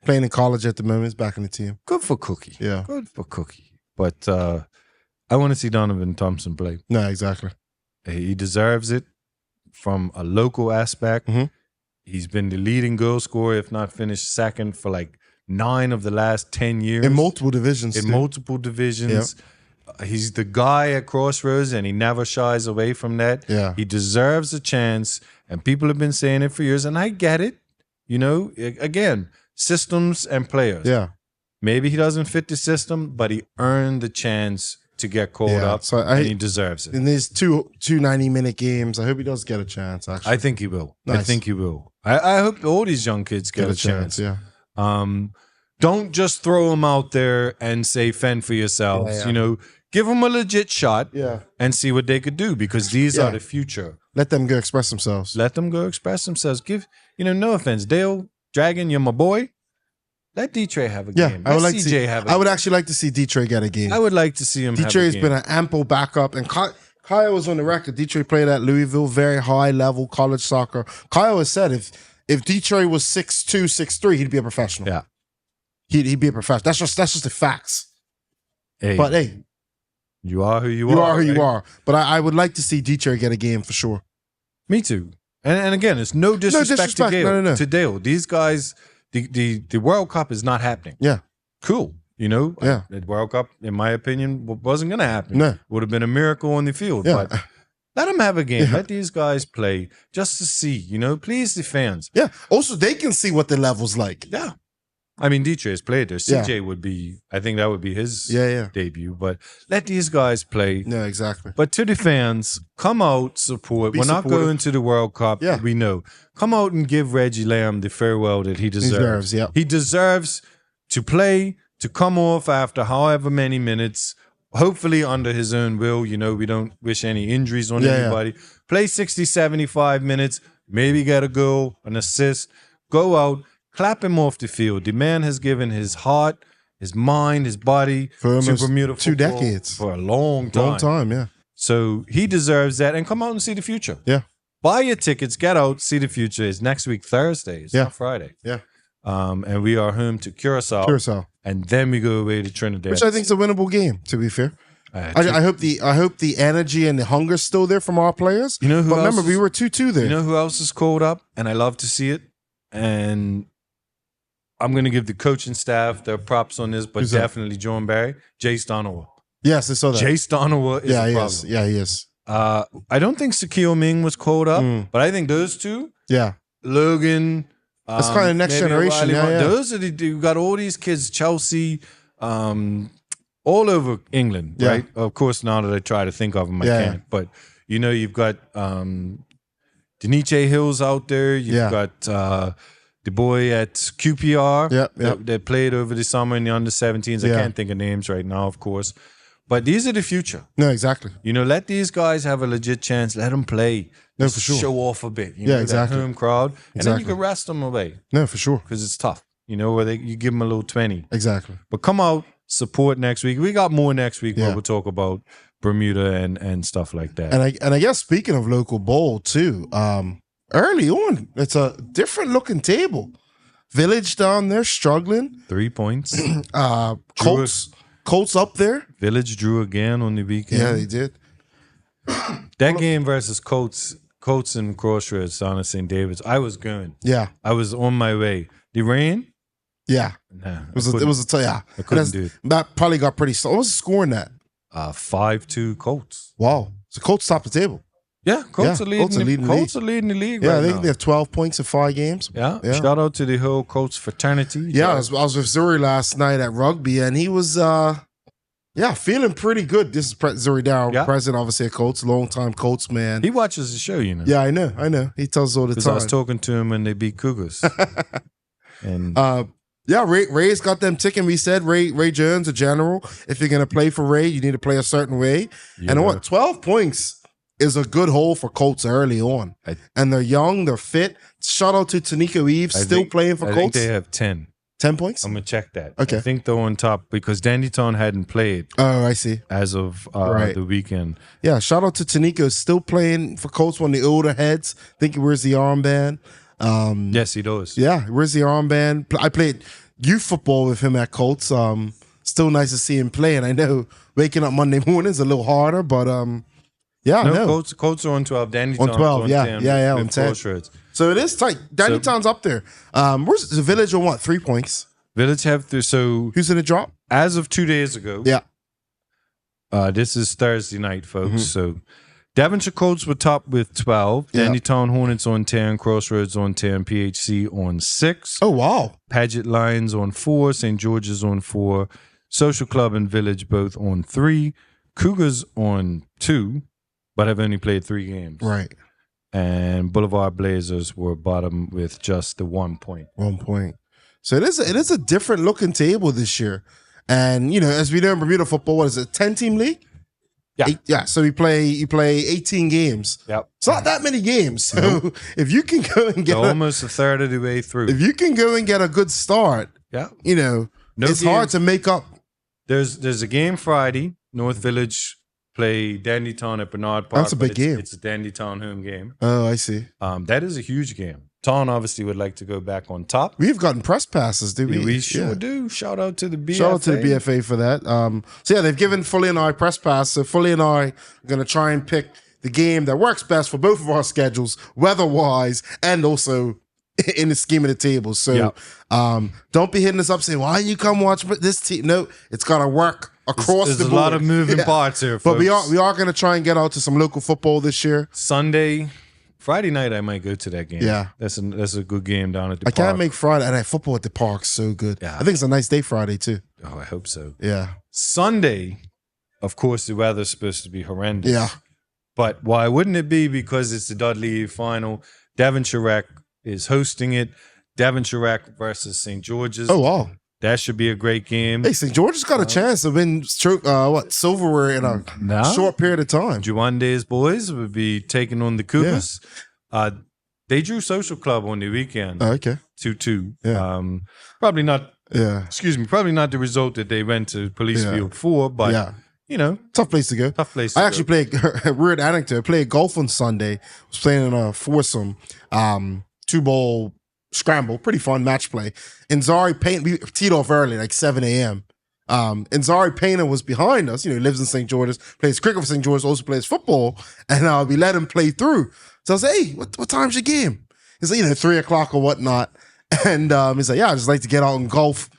Playing in college at the moment. He's back in the team. Good for Cookie. Yeah. Good for Cookie. But I want to see Donovan Thompson play. No, exactly. He deserves it from a local aspect. He's been the leading goal scorer, if not finished second, for like 9 of the last 10 years. In multiple divisions. He's the guy at Crossroads, and he never shies away from that. Yeah. He deserves a chance, and people have been saying it for years, and I get it. You know, again, systems and players. Yeah. Maybe he doesn't fit the system, but he earned the chance to get called up, so and he deserves it. In these two 90-minute games, I hope he does get a chance, actually. I think he will. Nice. I think he will. I hope all these young kids get a chance. Yeah. Don't just throw them out there and say, fend for yourselves. Yeah. You know, give them a legit shot and see what they could do, because these are the future. Let them go express themselves. Let them go express themselves. No offense, Dale Dragon, you're my boy. Let D-Trey have a game. I would like CJ have a game. I would actually like to see D-Trey get a game. I would like to see him have a D-Trey's game. been an ample backup. And Kyle was on the record. D-Trey played at Louisville, very high-level college soccer. Kyle has said if D-Trey was 6'2", 6'3", he'd be a professional. Yeah. He'd be a professional. That's just the facts. Hey, but hey, you are who you are. You are who you are. But I would like to see D-Trey get a game for sure. Me too. And again, it's no disrespect to Dale. No. To Dale. These guys, the World Cup is not happening. Yeah. Cool. You know? Yeah. The World Cup, in my opinion, wasn't going to happen. No. Would have been a miracle on the field. Yeah. But let them have a game. Yeah. Let these guys play just to see, please the fans. Yeah. Also, they can see what the level's like. Yeah. I mean, DJ has played there. CJ would be, I think that would be his debut. But let these guys play. Yeah, exactly. But to the fans, come out, support. We're not going to the World Cup. Yeah. We know. Come out and give Reggie Lamb the farewell that he deserves. He deserves to play, to come off after however many minutes, hopefully under his own will. We don't wish any injuries on anybody. Play 60, 75 minutes, maybe get a goal, an assist, go out. Clap him off the field. The man has given his heart, his mind, his body for to Bermuda 2 decades. For a long time. Long time, yeah. So he deserves that. And come out and see the future. Yeah. Buy your tickets. Get out. See the future. It's next week, Thursday. It's not Friday. Yeah. And we are home to Curacao. and then we go away to Trinidad. Which I think is a winnable game, to be fair. I hope the energy and the hunger's still there from our players. You know who but else remember, we were 2-2 there. You know who else is called up? And I love to see it. And I'm going to give the coaching staff their props on this, but Who's that? definitely John Barry, Jace Donowa. Yes, I saw that. Jace Donowa is a he problem. is. Yeah, he is. I don't think Shaquille Ming was called up, but I think those two, Yeah. Logan. That's kind of next maybe generation. Riley, Yeah. Those are you got all these kids, Chelsea, all over England, Yeah. right? Of course, now that I try to think of them, I Yeah. can't. But you've got Deniche Hills out there. You've got the boy at QPR that played over the summer in the under-17s. I can't think of names right now, of course. But these are the future. No, exactly. Let these guys have a legit chance. Let them play. No, for sure. Show off a bit. Exactly. That home crowd. And then you can rest them away. No, for sure. Because it's tough. Where you give them a little 20. Exactly. But come out, support next week. We got more next week where Yeah. we'll talk about Bermuda and stuff like that. And I guess speaking of local bowl too, early on, it's a different looking table. Village down there struggling. 3 points. Colts up there. Village drew again on the weekend. Yeah, they did. That game versus Colts and Crossroads down at St. David's, I was going. Yeah. I was on my way. The rain? Yeah. Nah. It was yeah. I couldn't do it. That probably got pretty slow. What was the score in that? 5-2 Colts. Wow. So Colts top the table. Yeah, Colts are leading the league Yeah, right I think now. they have 12 points in 5 games. Yeah. Shout out to the whole Colts fraternity. Yeah, I was with Zuri last night at rugby, and he was feeling pretty good. This is Zuri Dow, president, obviously, at Colts, longtime Colts man. He watches the show, Yeah, I know. He tells us all the Because time. I was talking to him when they beat Cougars. And Ray's got them ticking. We said Ray Jones, a general. If you're gonna play for Ray, you need to play a certain way. Yeah. And what 12 points is a good hole for Colts early on. And they're young, they're fit. Shout out to Tanika Eves, still playing for I Colts. think they have 10. 10 points? I'm going to check that. Okay. I think they're on top because Dandytown hadn't played. Oh, I see. As of the weekend. Yeah, shout out to Tanika, still playing for Colts, one of the older heads. I think he wears the armband. Yes, he does. Yeah, where's the armband? I played youth football with him at Colts. Still nice to see him play. And I know waking up Monday morning is a little harder, but Colts are on 12. Dandytown on 12, on yeah, 10 yeah, with on 10. Crossroads. So it is tight. Dandytown's up there. Where's the Village on what? 3 points. Village have so who's in the drop? As of 2 days ago. Yeah. This is Thursday night, folks. So Devonshire Colts were top with 12. Dandytown Hornets on 10. Crossroads on 10. PHC on 6. Oh, wow. Paget Lions on 4. St. George's on 4. Social Club and Village both on 3. Cougars on 2, but have only played 3 games. Right. And Boulevard Blazers were bottom with just the 1 point. 1 point. So it is a different looking table this year. And, as we know in Bermuda football, what is it, 10-team league? Yeah. So you play 18 games. Yep. It's not that many games. So if you can go and get almost a third of the way through. If you can go and get a good start, it's hard to make up. There's a game Friday. North Village play Dandytown at Bernard Park. That's a big game. It's a Dandytown home game. Oh, I see. That is a huge game. Town obviously would like to go back on top. We've gotten press passes, do we? We sure do. Shout out to the BFA. Shout out to the BFA for that. So they've given Fully and I press pass. So Fully and I are going to try and pick the game that works best for both of our schedules, weather-wise, and also in the scheme of the table. So don't be hitting us up saying, why you come watch this team? No, it's got to work across the board. There's a lot of moving parts here, folks. But we are going to try and get out to some local football this year. Friday night, I might go to that game. Yeah. That's a good game down at the park. I can't make Friday, and football at the park's so good. Yeah. I think it's a nice day Friday, too. Oh, I hope so. Yeah. Sunday, of course, the weather's supposed to be horrendous. Yeah. But why wouldn't it be? Because it's the Dudley final. Devonshire Rec is hosting it. Devonshire Rec versus St. George's. Oh, wow. That should be a great game. Hey, St. George's got a chance to win silverware in a short period of time. Juande's boys would be taking on the Cougars. Yeah. They drew Social Club on the weekend. Oh, okay. 2-2. Yeah. Probably not. Yeah. Excuse me. Probably not the result that they went to Police Field for, but tough place to go. I actually played a weird anecdote. I played golf on Sunday. Was playing in a foursome, 2-ball scramble, pretty fun match play. Inzari Payne, we teed off early, like 7 a.m. Inzari Payne was behind us. He lives in St. George's, plays cricket for St. George's, also plays football, and we let him play through. So I was like, hey, what time's your game? He's like, 3 o'clock or whatnot. And he's like, yeah, I just like to get out and golf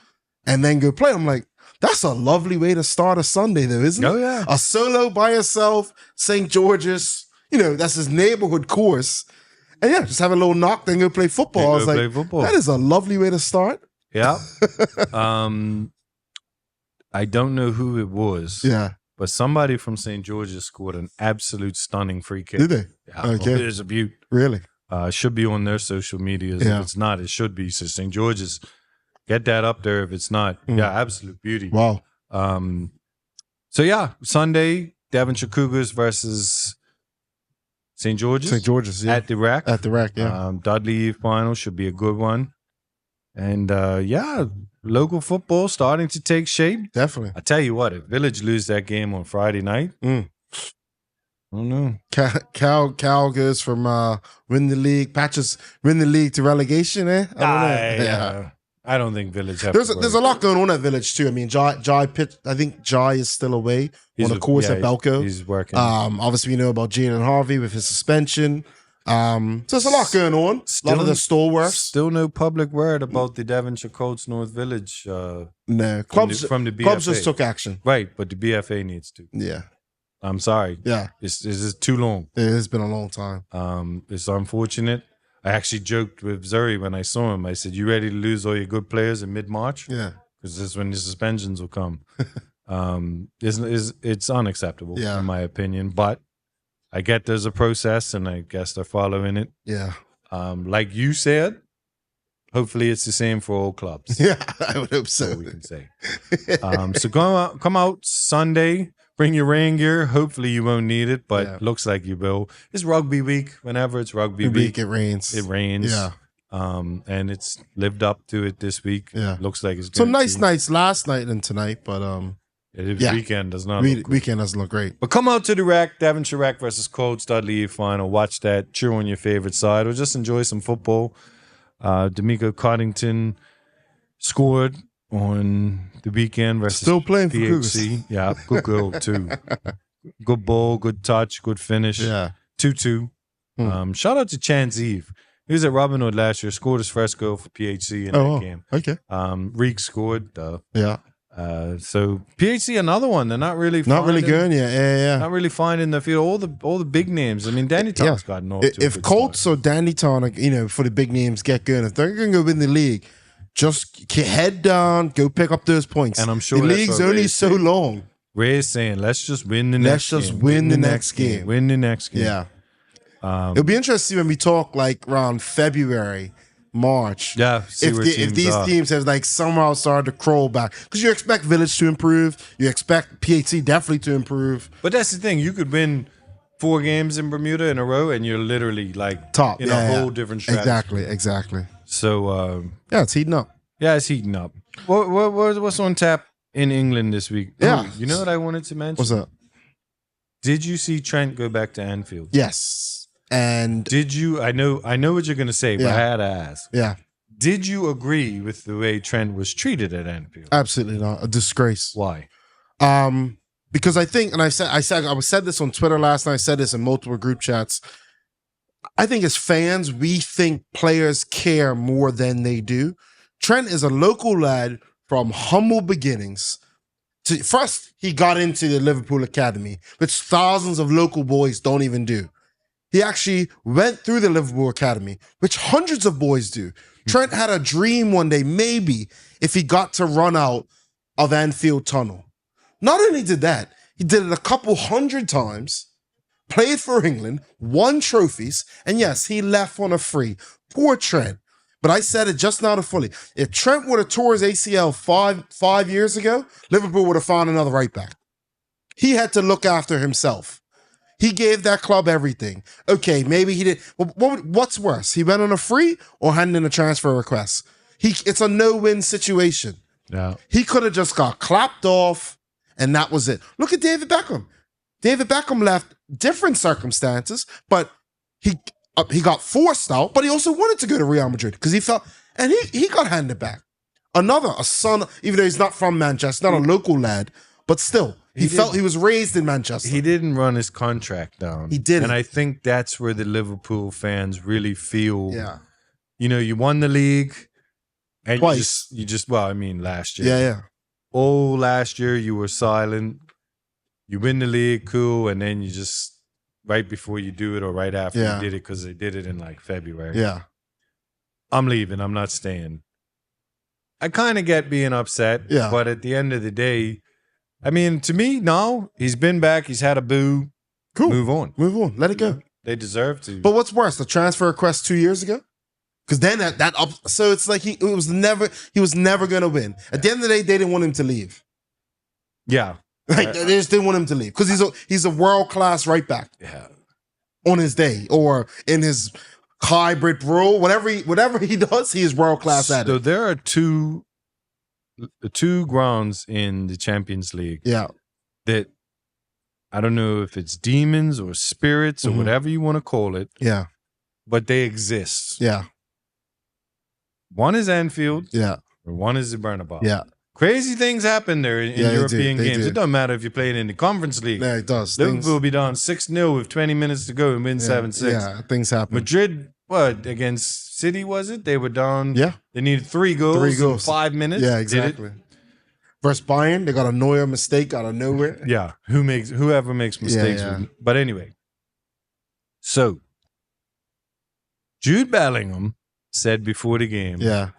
and then go play. I'm like, that's a lovely way to start a Sunday, though, isn't it? Oh, yeah. A solo by yourself, St. George's, that's his neighborhood course. And yeah, just have a little knock, then go play football. I was like, that is a lovely way to start. Yeah. I don't know who it was. Yeah. But somebody from St. George's scored an absolute stunning free kick. Did they? Yeah. Okay. It is a beaut. Really? Should be on their social medias. Yeah. If it's not, it should be. So St. George's, get that up there if it's not. Yeah, absolute beauty. Wow. So yeah, Sunday, Devonshire Cougars versus St. George's. St. George's, yeah. At the Rack. At the Rack, yeah. Dudley Eve final should be a good one. And yeah, local football starting to take shape. Definitely. I tell you what, if Village lose that game on Friday night, I don't know. Cal goes from win the league, Patches win the league to relegation, I don't know. Yeah. I don't think Village have There's a lot going on at Village too. I mean, Jai pitch. I think Jai is still away on the course at Belco. He's working. Obviously we know about Jaden Harvey with his suspension. So there's a lot going on. A lot of the stalwarts. Still no public word about the Devonshire Colts North Village. No, clubs from the BFA. Clubs just took action. Right, but the BFA needs to. Yeah. I'm sorry. Yeah. It's just too long. It has been a long time. It's unfortunate. I actually joked with Zuri when I saw him. I said, you ready to lose all your good players in mid-March? Yeah. Because this is when the suspensions will come. It's unacceptable, in my opinion. But I get there's a process, and I guess they're following it. Yeah. Like you said, hopefully it's the same for all clubs. Yeah, I would hope so. That's all we can say. So come out Sunday. Bring your rain gear. Hopefully you won't need it, but looks like you will. It's rugby week. Whenever it's rugby week, it rains. It rains. Yeah. And it's lived up to it this week. Yeah. Looks like it's some nice nights last night and tonight, but weekend does not look weekend doesn't look great. But come out to the Rack, Devonshire Rack versus Colts, Dudley Eve final. Watch that. Cheer on your favorite side, or just enjoy some football. D'Amico Coddington scored on the weekend versus still playing for PHC. Yeah, good goal too. Good ball, good touch, good finish. Yeah. 2-2. Shout out to Chance Eve. He was at Robin Hood last year, scored his first goal for PHC in that game. Okay. Reek scored. Yeah. So PHC, another one. They're not really going yet. Yeah. Not really finding the field. All the big names. I mean, Danny Town's gotten off to a If good Colts start. or Danny Town, for the big names get going, if they're going to go win the league, just head down, go pick up those points. And I'm sure the that's league's what only so long. Ray's saying, let's just win the next game. Let's just win the next game. Win the next game. Yeah. It'll be interesting when we talk like around February, March. Yeah. If these teams have like somehow started to crawl back, because you expect Village to improve, you expect PHC definitely to improve. But that's the thing. You could win 4 games in Bermuda in a row, and you're literally like top in a whole different strategy. Exactly. So it's heating up. Yeah, it's heating up. What's on tap in England this week? Yeah. Oh, you know what I wanted to mention? What's up? Did you see Trent go back to Anfield? Yes. And did you? I know what you're going to say, but I had to ask. Yeah. Did you agree with the way Trent was treated at Anfield? Absolutely not. A disgrace. Why? Because I think, and I said this on Twitter last night. I said this in multiple group chats. I think as fans, we think players care more than they do. Trent is a local lad from humble beginnings. First, he got into the Liverpool Academy, which thousands of local boys don't even do. He actually went through the Liverpool Academy, which hundreds of boys do. Trent had a dream one day, maybe, if he got to run out of Anfield Tunnel. Not only did that, he did it a couple hundred times, played for England, won trophies, and yes, he left on a free. Poor Trent. But I said it just now to fully. If Trent would have tore his ACL five years ago, Liverpool would have found another right back. He had to look after himself. He gave that club everything. Okay, maybe he did. What's worse? He went on a free or handed in a transfer request? It's a no-win situation. Yeah. He could have just got clapped off and that was it. Look at David Beckham. David Beckham left different circumstances, but he got forced out, but he also wanted to go to Real Madrid because he felt, and he got handed back. A son, even though he's not from Manchester, not a local lad, but still, he felt he was raised in Manchester. He didn't run his contract down. He didn't. And I think that's where the Liverpool fans really feel, Yeah. you know, you won the league. And Twice. you just, well, I mean, last year. Yeah. Oh, last year you were silent. You win the league, cool. And then you just, right before you do it or right after you did it, because they did it in like February. Yeah. I'm leaving. I'm not staying. I kind of get being upset. Yeah. But at the end of the day, I mean, to me, no. He's been back. He's had a boo. Cool. Move on. Let it go. They deserve to. But what's worse, the transfer request 2 years ago? Because then so it's like he was never going to win. At the end of the day, they didn't want him to leave. Yeah. Like they just didn't want him to leave because he's a world class right back. Yeah. On his day or in his hybrid role, whatever he does, he is world class at So it. there are two grounds in the Champions League. Yeah. That I don't know if it's demons or spirits or Mhm. whatever you want to call it. Yeah. But they exist. Yeah. One is Anfield. Yeah. Or one is the Bernabeu. Yeah. Crazy things happen there in Yeah, they European do. They games. do. It doesn't matter if you play it in the Conference League. Yeah, it does. Liverpool will be down 6-0 with 20 minutes to go and win 7-6. Yeah, things happen. Madrid, against City was it? They were down. Yeah. They needed 3 goals. 3 goals. In 5 minutes. Yeah, Did it. exactly. Versus Bayern, they got a Neuer mistake out of nowhere. Yeah, whoever makes mistakes. Yeah. But anyway, so Jude Bellingham said before the game, Yeah.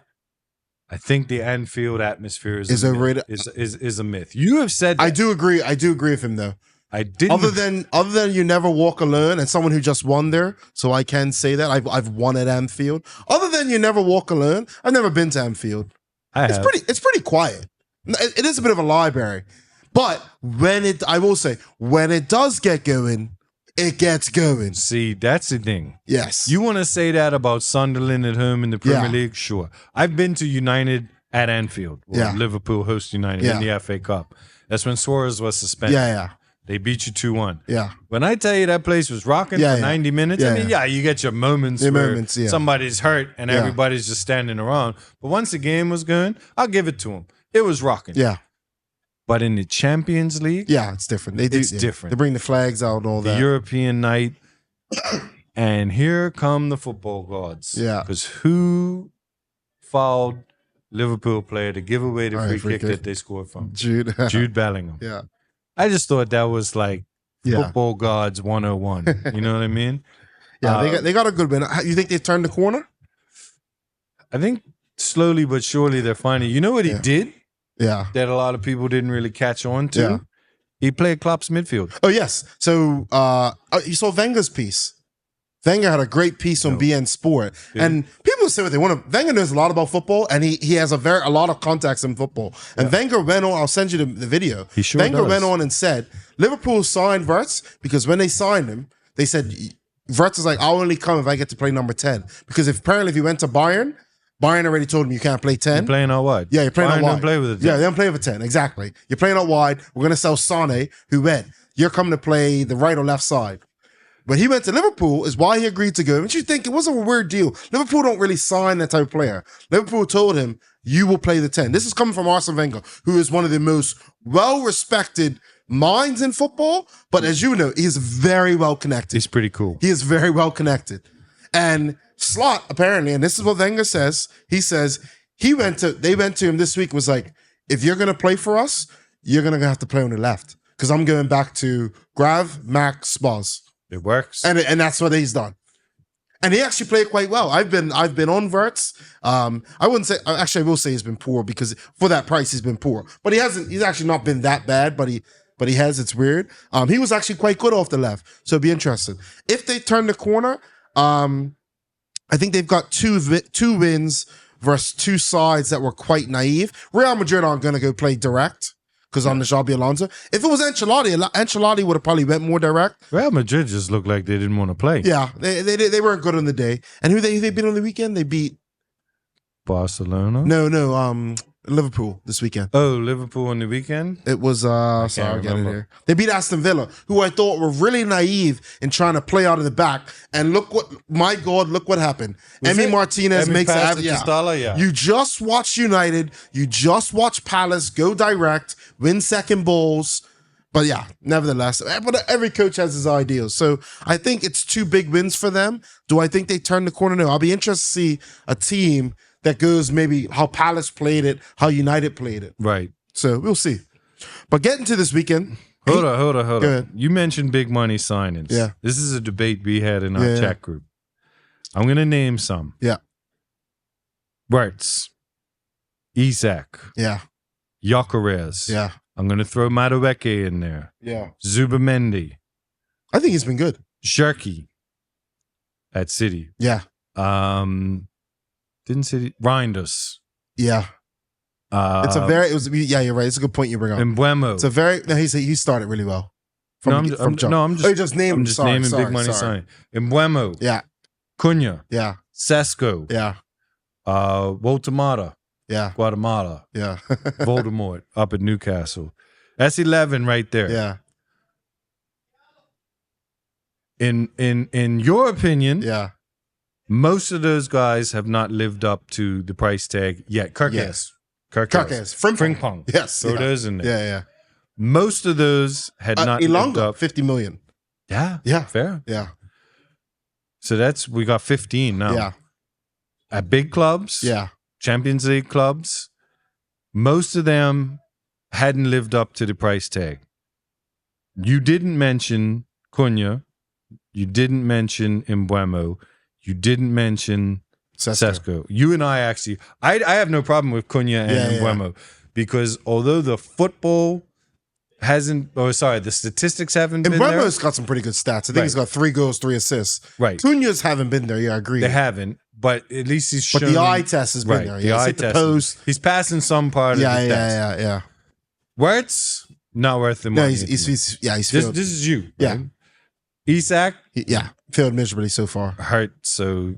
I think the Anfield atmosphere is overrated. Is a myth. You have said that. I do agree with him though. I didn't. Other than you never walk alone, and someone who just won there, so I can say that I've won at Anfield. Other than you never walk alone, I've never been to Anfield. It's pretty quiet. It is a bit of a library, but when it does get going, it gets going. See, that's the thing. Yes, You want to say that about Sunderland at home in the Premier Yeah. League? Sure. I've been to United at Anfield. Where Yeah. Liverpool host United Yeah. in the FA Cup. That's when Suarez was suspended. Yeah. They beat you 2-1. Yeah. When I tell you that place was rocking Yeah, for yeah. 90 minutes, Yeah, I mean, yeah. you get your moments Your where moments, yeah. somebody's hurt and Yeah. everybody's just standing around. But once the game was going, I'll give it to them. It was rocking. Yeah. But in the Champions League, Yeah, it's different. It's different. They bring the flags out and all the that. European night, and here come the football gods. Yeah. Because who fouled Liverpool player to give away the free kick that they scored from? Jude. Jude Bellingham. Yeah. I just thought that was like Yeah. football gods 101. You know what I mean? Yeah, they got a good win. You think they've turned the corner? I think slowly but surely they're finding. You know what he Yeah. did Yeah. that a lot of people didn't really catch on to? Yeah. He played Klopp's midfield. Oh, yes. So you saw Wenger's piece. Wenger had a great piece on BN Sport. Yeah. And people say what they want. Wenger knows a lot about football, and he has a lot of contacts in football. And Wenger went on, I'll send you the video. He sure Wenger does. went on and said, Liverpool signed Wirtz because when they signed him, they said, Wirtz is like, I'll only come if I get to play number 10. Because if he went to Bayern already told him you can't play 10. You're playing out wide. Yeah, you're playing out Bayern wide. don't play with it. Yeah, they don't play with 10. Exactly. You're playing out wide. We're going to sell Sane, who went. You're coming to play the right or left side. When he went to Liverpool is why he agreed to go. And you think it wasn't a weird deal. Liverpool don't really sign that type of player. Liverpool told him, you will play the 10. This is coming from Arsene Wenger, who is one of the most well-respected minds in football. But as you know, he's very well connected. He's pretty cool. He is very well connected. And Slot, apparently, and this is what Wenger says, he says they went to him this week, was like, if you're going to play for us, you're going to have to play on the left. Because I'm going back to Grav, Mac, Spaz. It works. And that's what he's done. And he actually played quite well. I've been on Wirtz. I wouldn't say, actually I will say he's been poor because for that price he's been poor. But he's actually not been that bad, but he has, it's weird. He was actually quite good off the left. So it'd be interesting. If they turn the corner, I think they've got two wins versus two sides that were quite naive. Real Madrid aren't going to go play direct because on the Xabi Alonso. If it was Ancelotti would have probably went more direct. Real Madrid just looked like they didn't want to play. Yeah, they weren't good on the day. And who they beat on the weekend? They beat Barcelona. no. Liverpool this weekend. Oh, Liverpool on the weekend? It was, sorry, I'll get it remember. here. They beat Aston Villa, who I thought were really naive in trying to play out of the back. And look what happened. Was Emi it? Martinez Emi makes passed it. it to Salah, yeah. You just watch United. You just watch Palace go direct, win second balls. But yeah, nevertheless, but every coach has his ideals. So I think it's 2 big wins for them. Do I think they turn the corner? No. I'll be interested to see a team that goes maybe how Palace played it, how United played it. Right. So we'll see. But getting to this weekend. Hold on. Go ahead. You mentioned big money signings. Yeah. This is a debate we had in our chat group. I'm going to name some. Yeah. Wirtz. Isak. Yeah. Gyökeres. Yeah. I'm going to throw Madueke in there. Yeah. Zubamendi. I think he's been good. Shirky at City. Yeah. Didn't City Reinders. Yeah. You're right. It's a good point you bring up. Mbuemo. It's a very, no, he started really well. I'm just naming big money signing. Mbuemo. Yeah. Cunha. Yeah. Sesko. Yeah. Guatemala. Yeah. Yeah. Voldemort up at Newcastle. That's 11 right there. Yeah. In your opinion, Yeah. most of those guys have not lived up to the price tag yet. Kirk has. Frimpong. Yes. Throw those in there. Yeah. Most of those had not lived Elonga, up. 50 million. Yeah. Yeah. Fair. Yeah. So we got 15 now. Yeah. At big clubs. Yeah. Champions League clubs, most of them hadn't lived up to the price tag. You didn't mention Cunha. You didn't mention Mbuemo. You didn't mention Sesko. You and I actually, I have no problem with Cunha and Mbuemo because although the football the statistics haven't been there. Mbuemo's got some pretty good stats. I think he's got 3 goals, 3 assists. Right. Cunha's haven't been there. Yeah, I agree. They haven't. But at least he's shown. But the eye test has been there. The eye test. Post. He's passing some part of the test. Yeah. Wirtz, not worth the money. No, he's this is you. Yeah. Right? Isak, failed miserably so far. Hurt. So,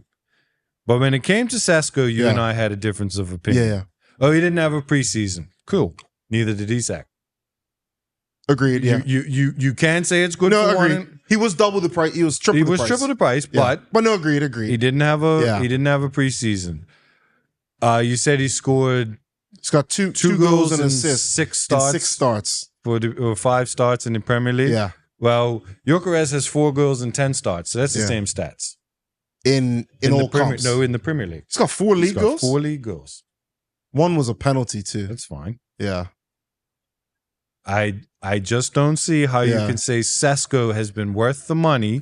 but when it came to Sesko, you and I had a difference of opinion. Yeah. Oh, he didn't have a preseason. Cool. Neither did Isak. Agreed. Yeah. You can say it's good. No, for agreed. one. He was double the price. He was triple. The price. But no, agreed. He didn't have a. He didn't have a preseason. You said he scored. He's got two goals and assists. 6 starts. 6 starts or 5 starts in the Premier League. Yeah. Well, Gyökeres has 4 goals and 10 starts, so that's the same stats. In all comps. No, in the Premier League. He's got 4 league goals. 4 league goals. 1 was a penalty too. That's fine. Yeah. I just don't see how you can say Sesko has been worth the money.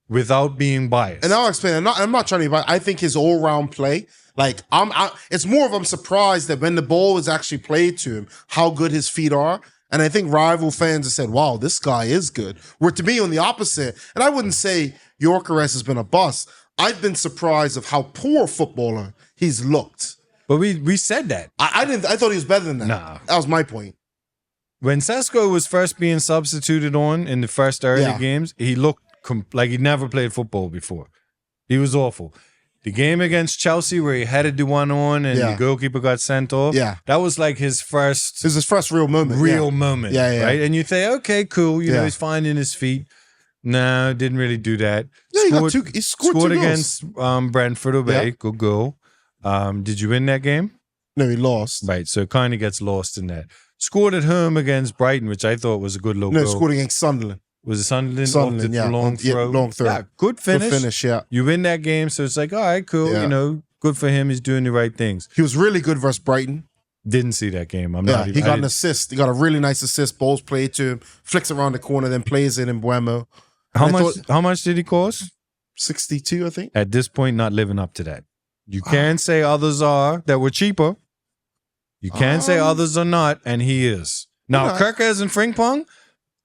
Without being biased. And I'll explain. I'm not trying to be biased. I think his all-round play, it's more of I'm surprised that when the ball is actually played to him, how good his feet are. And I think rival fans have said, wow, this guy is good. Where to me, on the opposite, and I wouldn't say Gyökeres has been a bust. I've been surprised of how poor footballer he's looked. But we said that. I thought he was better than that. Nah. That was my point. When Sesko was first being substituted on in the first early games, he looked like he'd never played football before. He was awful. The game against Chelsea where he headed the one on and the goalkeeper got sent off. Yeah. That was like his first. This is his first real moment. Moment. Yeah. Right? And you think, okay, cool. You know, he's finding his feet. No, didn't really do that. Yeah, he scored 2 goals. Against Brentford away. Yeah. Good goal. Did you win that game? No, he lost. Right. So it kind of gets lost in that. Scored at home against Brighton, which I thought was a good low goal. No, scored against Sunderland. Was it Sunderland? Sunderland, Long throw. Long throw. Yeah, good finish. Good finish, yeah. You win that game, so it's like, all right, cool. Yeah. You know, good for him. He's doing the right things. He was really good versus Brighton. Didn't see that game. He got an assist. He got a really nice assist. Balls played to him. Flicks around the corner, then plays it in Mbuemo. How much did he cost? 62, I think. At this point, not living up to that. You can say others are that were cheaper. You can say others are not, and he is. Now, Kirkers and Frimpong,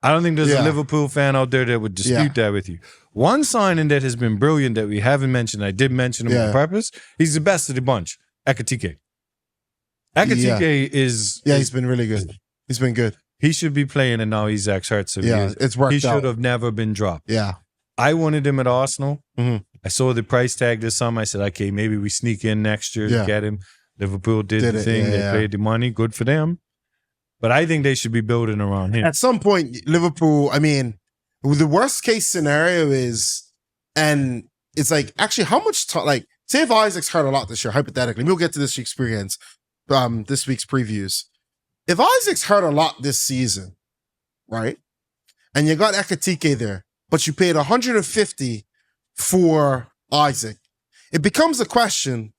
I don't think there's a Liverpool fan out there that would dispute that with you. One signing that has been brilliant that we haven't mentioned, I did mention him on purpose, he's the best of the bunch, Ekitike. Ekitike is... Yeah, he's been really good. He's been good. He should be playing, and now Isak's hurt. So it's worked out. He should have never been dropped. Yeah. I wanted him at Arsenal. Mm-hmm. I saw the price tag this summer. I said, okay, maybe we sneak in next year to get him. Liverpool did Did the it, thing. yeah, They yeah. paid the money. Good for them. But I think they should be building around him. At some point, Liverpool, I mean, the worst case scenario is, and it's like, actually, how much time, like, say if Isaac's hurt a lot this year, hypothetically, we'll get to this week's this week's previews. If Isaac's hurt a lot this season, right, and you got Ekatike there, but you paid 150 for Isaac, it becomes a question,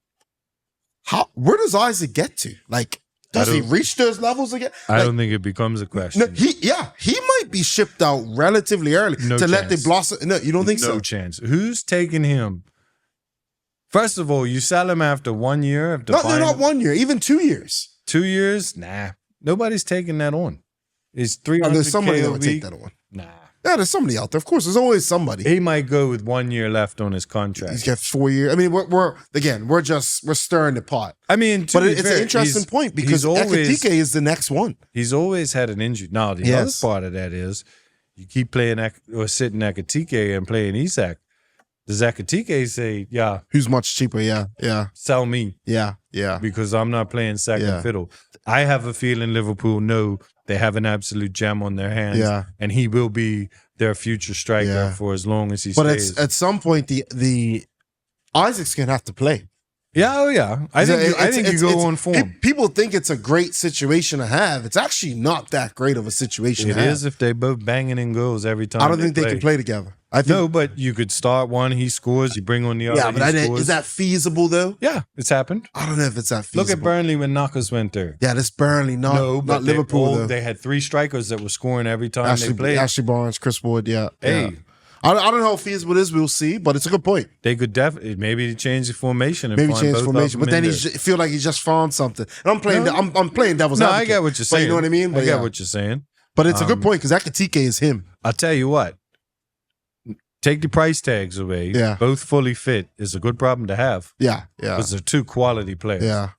where does Isaac get to? Like, does he reach those levels again? I don't think it becomes a question. No, he might be shipped out relatively early No to let chance. the blossom. No, you don't think so? No chance. Who's taking him? First of all, you sell him after 1 year. No, not 1 year, even 2 years. 2 years? Nah. Nobody's taking that on. It's 300K There's somebody that a would week. take that on. Nah. Yeah, there's somebody out there. Of course, there's always somebody. He might go with 1 year left on his contract. He's got 4 years. I mean, we're stirring the pot. I mean, But it's an interesting point because Ekatike is the next one. He's always had an injury. Now, the other part of that is you keep playing or sitting Ekatike and playing Isak. Does Ekatike say, yeah, who's much cheaper? Yeah. sell me? Yeah. Because I'm not playing second fiddle. I have a feeling Liverpool know they have an absolute gem on their hands, and he will be their future striker for as long as he stays. But at some point, the Isaac's gonna have to play. Yeah. I think you go on form. People think it's a great situation to have. It's actually not that great of a situation to have. It is if they both banging in goals every time. I don't think they can play together. I think, no, but you could start one, he scores, you bring on the other. Yeah, but is that feasible though? Yeah, it's happened. I don't know if it's that feasible. Look at Burnley when Knockers went there. Yeah, this Burnley, not Liverpool though. They had 3 strikers that were scoring every time they played. Ashley Barnes, Chris Wood, yeah. Hey. Yeah. I don't know how feasible it is. We'll see, but it's a good point. They could definitely maybe change the formation. And maybe find change both formation, but then he feel like he just found something. And I'm playing. I'm playing devil's advocate. I get what you're saying. But you know what I mean. But I get what you're saying. But it's a good point because Ekatike is him. I'll tell you what. Take the price tags away. Yeah. Both fully fit is a good problem to have. Yeah. Because they're 2 quality players. Yeah.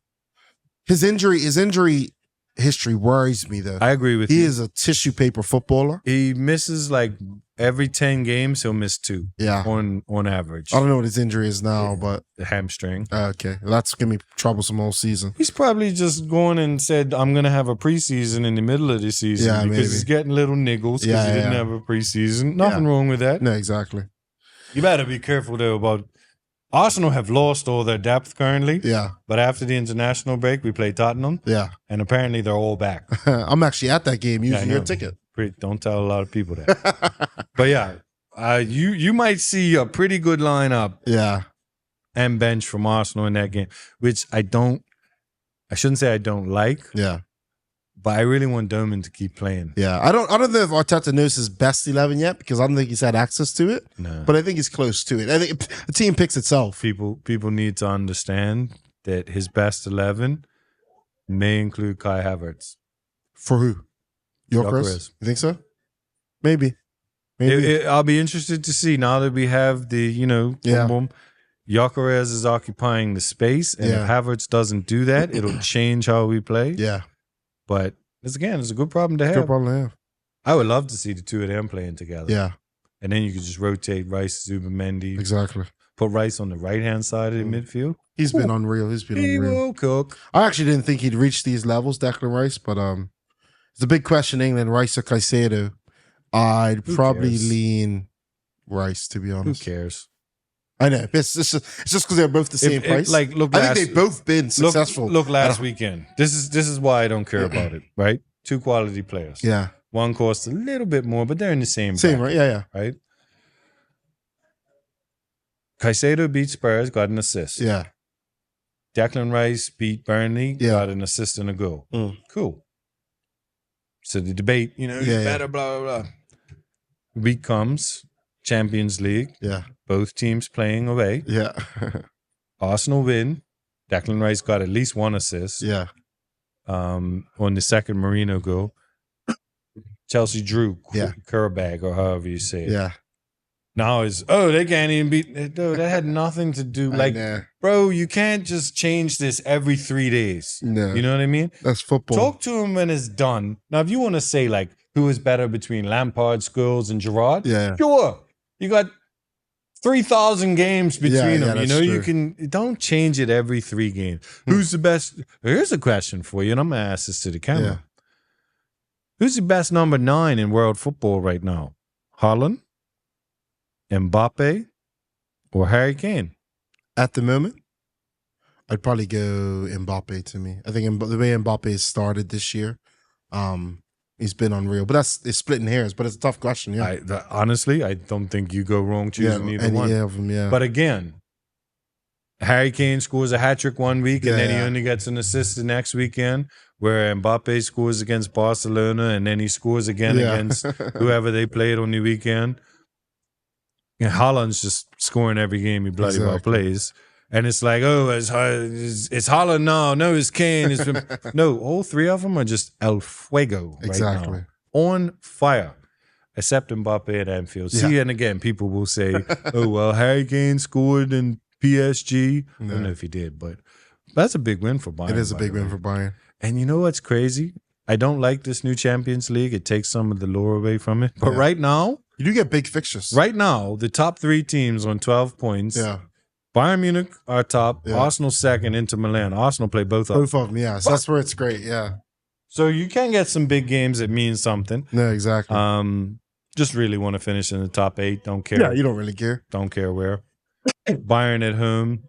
His injury history worries me though. I agree with you. He is a tissue paper footballer. He misses like every 10 games, he'll miss 2. Yeah. On average. I don't know what his injury is now, but the hamstring. Okay. That's gonna be troublesome all season. He's probably just going and said, I'm gonna have a preseason in the middle of the season because he's getting little niggles because he didn't have a preseason. Nothing wrong with that. No, exactly. You better be careful though about Arsenal have lost all their depth currently. Yeah. But after the international break, we play Tottenham. Yeah. And apparently they're all back. I'm actually at that game using your ticket. Don't tell a lot of people that. But yeah, you might see a pretty good lineup. Yeah. And bench from Arsenal in that game, which I shouldn't say I don't like. Yeah. But I really want Doman to keep playing. Yeah. I don't know if Arteta knows his best 11 yet because I don't think he's had access to it. No. But I think he's close to it. I think the team picks itself. People need to understand that his best 11 may include Kai Havertz. For who? Gyökeres? You think so? Maybe. I'll be interested to see now that we have the, boom. Gyökeres is occupying the space, and if Havertz doesn't do that, it'll change how we play. Yeah. But it's a good problem to have. Good problem to have. I would love to see the 2 of them playing together. Yeah. And then you could just rotate Rice, Zubimendi. Exactly. Put Rice on the right-hand side of the midfield. He's been unreal. He will cook. I actually didn't think he'd reach these levels, Declan Rice, but it's a big question, England, Rice or Caicedo. I'd probably lean Rice, to be honest. Who cares? I know. It's just because they're both the same price. I think they've both been successful. Look last weekend. This is why I don't care about it, right? 2 quality players. Yeah. One costs a little bit more, but they're in the same bracket, right? Yeah. Right? Caicedo beat Spurs, got an assist. Yeah. Declan Rice beat Burnley, got an assist and a goal. Cool. So the debate, better, blah, blah, blah. Week comes, Champions League. Yeah. Both teams playing away. Yeah. Arsenal win. Declan Rice got at least 1 assist. Yeah. On the second Marino goal. Chelsea drew Kerbag, or however you say it. Yeah. Now they can't even beat. No, that had nothing to do. Bro, you can't just change this every 3 days. No. You know what I mean? That's football. Talk to him when it's done. Now, if you want to say who is better between Lampard, Scholes, and Gerrard, sure. You got 3,000 games between them. You that's know, true. don't change it every 3 games. Who's the best? Here's a question for you, and I'm going to ask this to the camera. Yeah. Who's the best number 9 in world football right now? Haaland, Mbappe, or Harry Kane? At the moment, I'd probably go Mbappe to me. I think the way Mbappe has started this year, he's been unreal. But it's splitting hairs, but it's a tough question, yeah. Honestly, I don't think you go wrong choosing either one. Of them, yeah. But again, Harry Kane scores a hat-trick one week, and then he only gets an assist the next weekend, where Mbappe scores against Barcelona, and then he scores again against whoever they played on the weekend. And Haaland's just scoring every game he bloody well plays. And it's like, oh, it's Haaland now. No, it's Kane. No, all 3 of them are just El Fuego right now. On fire. Except Mbappe at Anfield. Yeah. See, and again, people will say, oh, well, Harry Kane scored in PSG. I don't know if he did, but that's a big win for Bayern. It is a big win for Bayern. And you know what's crazy? I don't like this new Champions League. It takes some of the lure away from it. But right now, you do get big fixtures. Right now, the top 3 teams on 12 points. Yeah. Bayern Munich are top. Arsenal second. Inter Milan. Arsenal play both of them. Both of them, yeah. So that's where it's great, yeah. So you can get some big games that mean something. No, exactly. Just really want to finish in the top 8. Don't care. Yeah, you don't really care. Don't care where. Bayern at home.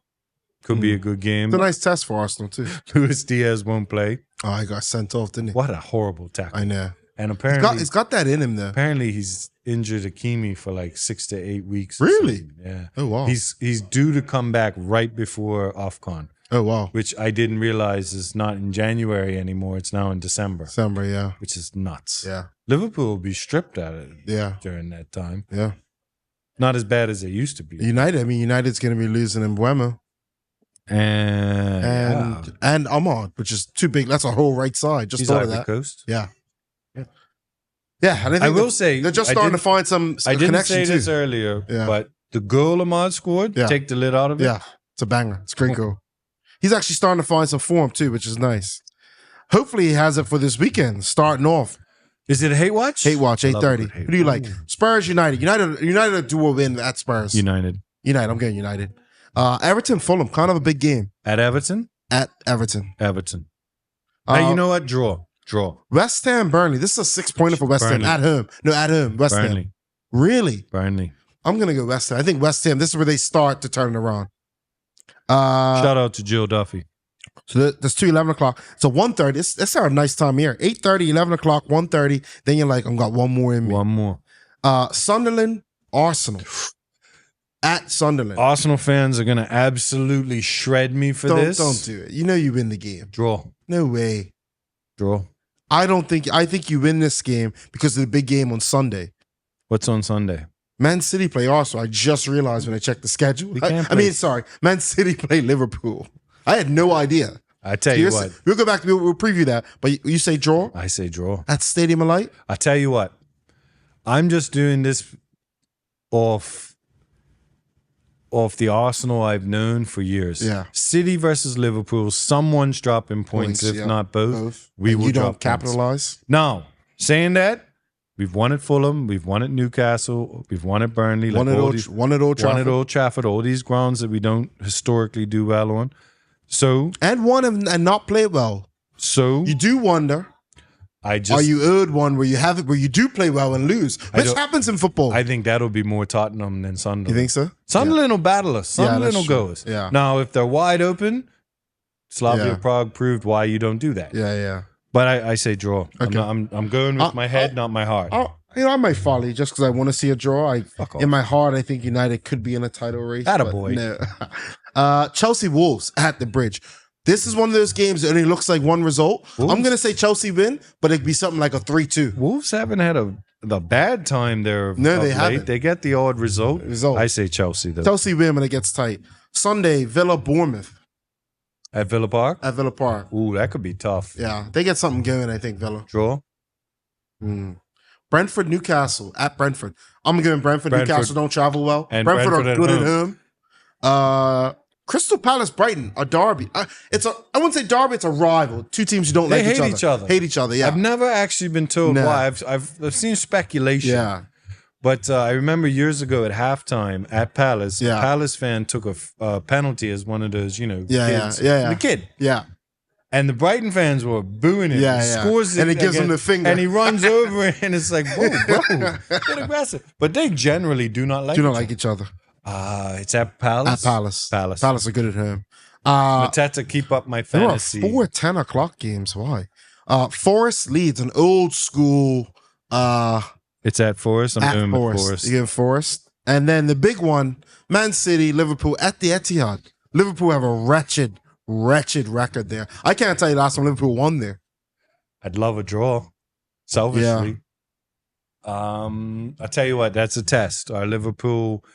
Could be a good game. It's a nice test for Arsenal, too. Luis Diaz won't play. Oh, he got sent off, didn't he? What a horrible tackle. I know. And apparently... He's got that in him, though. Apparently, he's injured Hakimi for like 6 to 8 weeks. Really? Yeah. Oh, wow. He's due to come back right before AFCON. Oh, wow. Which I didn't realize is not in January anymore. It's now in December. December, yeah. Which is nuts. Yeah. Liverpool will be stripped at it during that time. Yeah. Not as bad as they used to be. United's going to be losing Mbuemo. And Ahmad, which is too big. That's a whole right side. Just thought of that. Coast. Yeah. Yeah. And I will say they're just starting to find some I didn't connection say this too. earlier, but the goal Ahmad scored, take the lid out of it. Yeah. It's a banger. It's a great goal. He's actually starting to find some form too, which is nice. Hopefully he has it for this weekend, starting off. Is it a hate watch? Hate watch, 8:30. Who do you like? Spurs, United. United do a win at Spurs. United. I'm getting United. Everton, Fulham, kind of a big game. At Everton? At Everton. Now, you know what? Draw. West Ham, Burnley. This is a 6-pointer for West Ham. At home. No, at home. West Ham. Really? Burnley. I'm going to go West Ham. I think West Ham, this is where they start to turn it around. Shout out to Jill Duffy. So there's 2 11 o'clock. So 1:30. That's our nice time here. 8:30, 11 o'clock, 1:30. Then you're like, I've got one more in me. One more. Sunderland, Arsenal. At Sunderland. Arsenal fans are going to absolutely shred me for this. Don't do it. You know you win the game. Draw. No way. Draw. I think you win this game because of the big game on Sunday. What's on Sunday? Man City play Arsenal. I just realized when I checked the schedule. Man City play Liverpool. I had no idea. I tell you what. We'll go back. We'll preview that. But you say draw? I say draw. At Stadium of Light? I tell you what. I'm just doing this off the Arsenal I've known for years. Yeah. City versus Liverpool. Someone's dropping points, if not both. We will drop points. Capitalize. Now, saying that, we've won at Fulham, we've won at Newcastle, we've won at Burnley, won at Old Trafford, all these grounds that we don't historically do well on. So and won and not play well. So you do wonder. Are you owed one where you do play well and lose, which happens in football? I think that'll be more Tottenham than Sunderland. You think so? Sunderland will battle us. Sunderland will go us. Yeah. Now, if they're wide open, Slavia Prague proved why you don't do that. Yeah. But I say draw. Okay. I'm going with my head, not my heart. I might follow you just because I want to see a draw. In my heart, I think United could be in a title race. Attaboy. No. Chelsea Wolves at the Bridge. This is one of those games that only looks like one result. Wolves? I'm going to say Chelsea win, but it'd be something like a 3-2. Wolves haven't had a bad time there. No, they haven't. They get the odd result. I say Chelsea, though. Chelsea win when it gets tight. Sunday, Villa Bournemouth. At Villa Park? At Villa Park. Ooh, that could be tough. Yeah, they get something going, I think, Villa. Draw? Brentford, Newcastle. At Brentford. I'm going Brentford. Newcastle don't travel well. And Brentford are good at home. Crystal Palace, Brighton, a derby. I wouldn't say derby, it's a rival. Two teams who don't like each other. Hate each other, yeah. I've never actually been told why. I've seen speculation. Yeah. But I remember years ago at halftime at Palace, Yeah. a Palace fan took a penalty as one of those, kids. Yeah. The kid. Yeah. And the Brighton fans were booing him. Yeah, He yeah. scores it And he gives him again, the finger. And he runs over and it's like, whoa, bro, get aggressive. But they generally do not like each other. It's at Palace. At Palace. Palace. Palace are good at home. Mateta, keep up my There are fantasy. 4 10 o'clock games. Why? Forest leads an old school. It's at Forest. I'm doing with Forest. You get Forest, and then the big one: Man City, Liverpool at the Etihad. Liverpool have a wretched record there. I can't tell you the last time Liverpool won there. I'd love a draw, selfishly. I'll tell you what, that's a test. Are Liverpool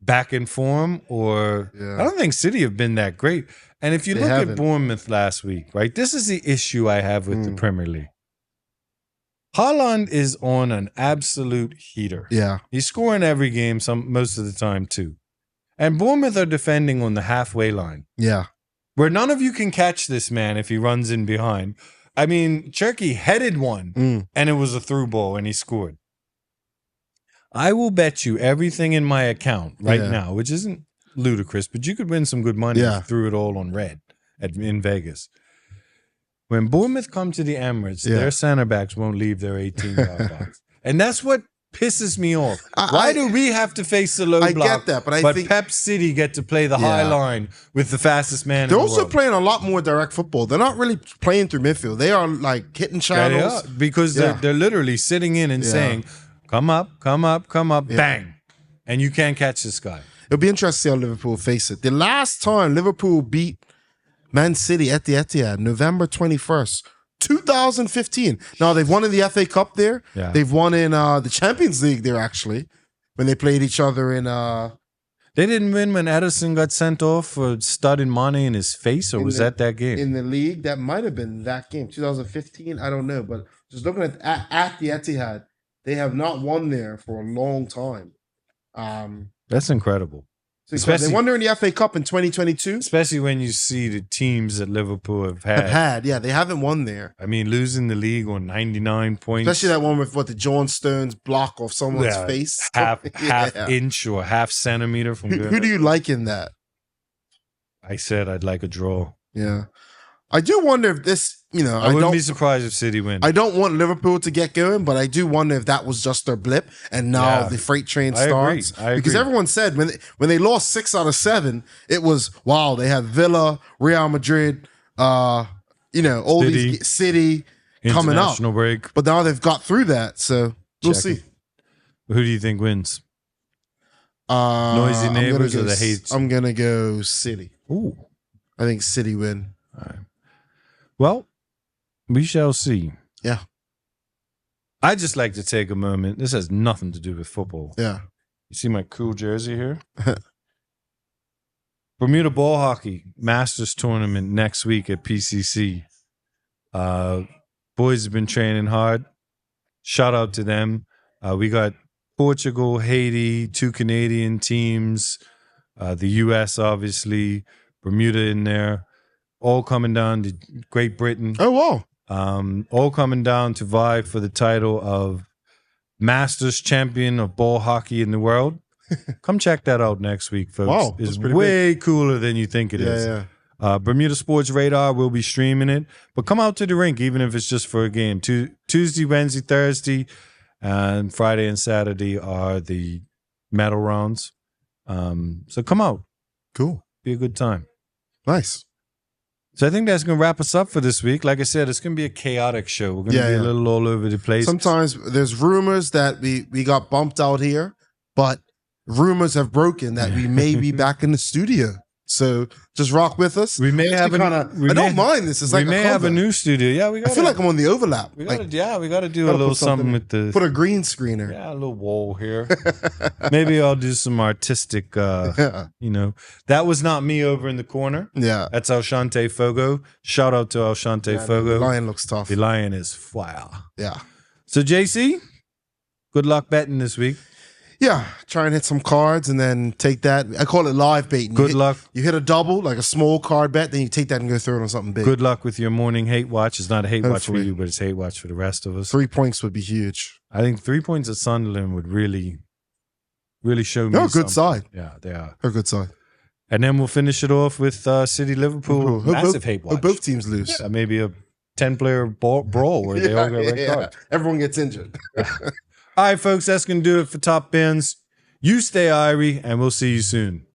back in form, or I don't think City have been that great. And if you look at Bournemouth last week, right, this is the issue I have with the Premier League. Haaland is on an absolute heater. Yeah. He's scoring every game, most of the time too. And Bournemouth are defending on the halfway line. Yeah. Where none of you can catch this man if he runs in behind. I mean, Cherky headed one and it was a through ball and he scored. I will bet you everything in my account right now, which isn't ludicrous, but you could win some good money if you threw it all on red in Vegas. When Bournemouth come to the Emirates, their center backs won't leave their 18-yard box. And that's what pisses me off. Why do we have to face the low block? I get that, but I think Pep City get to play the high line with the fastest man in they're the also world. playing a lot more direct football. They're not really playing through midfield. They are like hitting channels. They are, because they're literally sitting in and saying, come up, bang. And you can't catch this guy. It'll be interesting to see how Liverpool face it. The last time Liverpool beat Man City at the Etihad, November 21st, 2015. Now, they've won in the FA Cup there. Yeah. They've won in the Champions League there, actually, when they played each other in... They didn't win when Edison got sent off for studding money in his face, or was that game? In the league, that might have been that game, 2015. I don't know, but just looking at the Etihad, they have not won there for a long time. That's incredible. They won there in the FA Cup in 2022. Especially when you see the teams that Liverpool have they haven't won there. I mean, losing the league on 99 points. Especially that one with the John Stones block off someone's face. Half inch or half centimeter from who do you like in that? I said I'd like a draw. Yeah. I do wonder if this, I wouldn't be surprised if City win. I don't want Liverpool to get going, but I do wonder if that was just their blip and now the freight train starts. I agree. Because everyone said when they lost 6 out of 7, it was, wow, they have Villa, Real Madrid, all these City coming up. International break. But now they've got through that, so we'll see. Who do you think wins? Noisy neighbors or the hate? I'm going to go City. Ooh. I think City win. All right. Well, we shall see. Yeah. I just like to take a moment. This has nothing to do with football. Yeah. You see my cool jersey here? Bermuda Ball Hockey Masters Tournament next week at PCC. Boys have been training hard. Shout out to them. We got Portugal, Haiti, 2 Canadian teams, the U.S., obviously, Bermuda in there. All coming down to Great Britain. Oh, wow. All coming down to vie for the title of Masters Champion of Ball Hockey in the world. Come check that out next week, folks. Wow, it's way cooler than you think it is. Yeah. Bermuda Sports Radar will be streaming it. But come out to the rink, even if it's just for a game. Tuesday, Wednesday, Thursday, and Friday and Saturday are the medal rounds. So come out. Cool. Be a good time. Nice. So I think that's going to wrap us up for this week. Like I said, it's going to be a chaotic show. We're going to be a little all over the place. Sometimes there's rumors that we got bumped out here, but rumors have broken that we may be back in the studio. So just rock with us. We may have I don't mind this. It's like we may have a new studio. Yeah, I feel like I'm on the overlap. We got to do a little something with the put a green screener. Yeah, a little wall here. Maybe I'll do some artistic. That was not me over in the corner. Yeah, that's Alshante Fogo. Shout out to Alshante Fogo. The lion looks tough. The lion is fire. Yeah. So JC, good luck betting this week. Yeah, try and hit some cards and then take that. I call it live baiting. Good luck. You hit a double, like a small card bet, then you take that and go throw it on something big. Good luck with your morning hate watch. It's not a hate watch for you, but it's hate watch for the rest of us. 3 points would be huge. I think 3 points at Sunderland would really really show me. They're a good something. side. Yeah, they are. They're a good side. And then we'll finish it off with City Liverpool. Massive hate watch. Both teams lose. Yeah, maybe a 10-player brawl where they all get red cards. Everyone gets injured. All right, folks, that's going to do it for Top Bins. You stay irie, and we'll see you soon.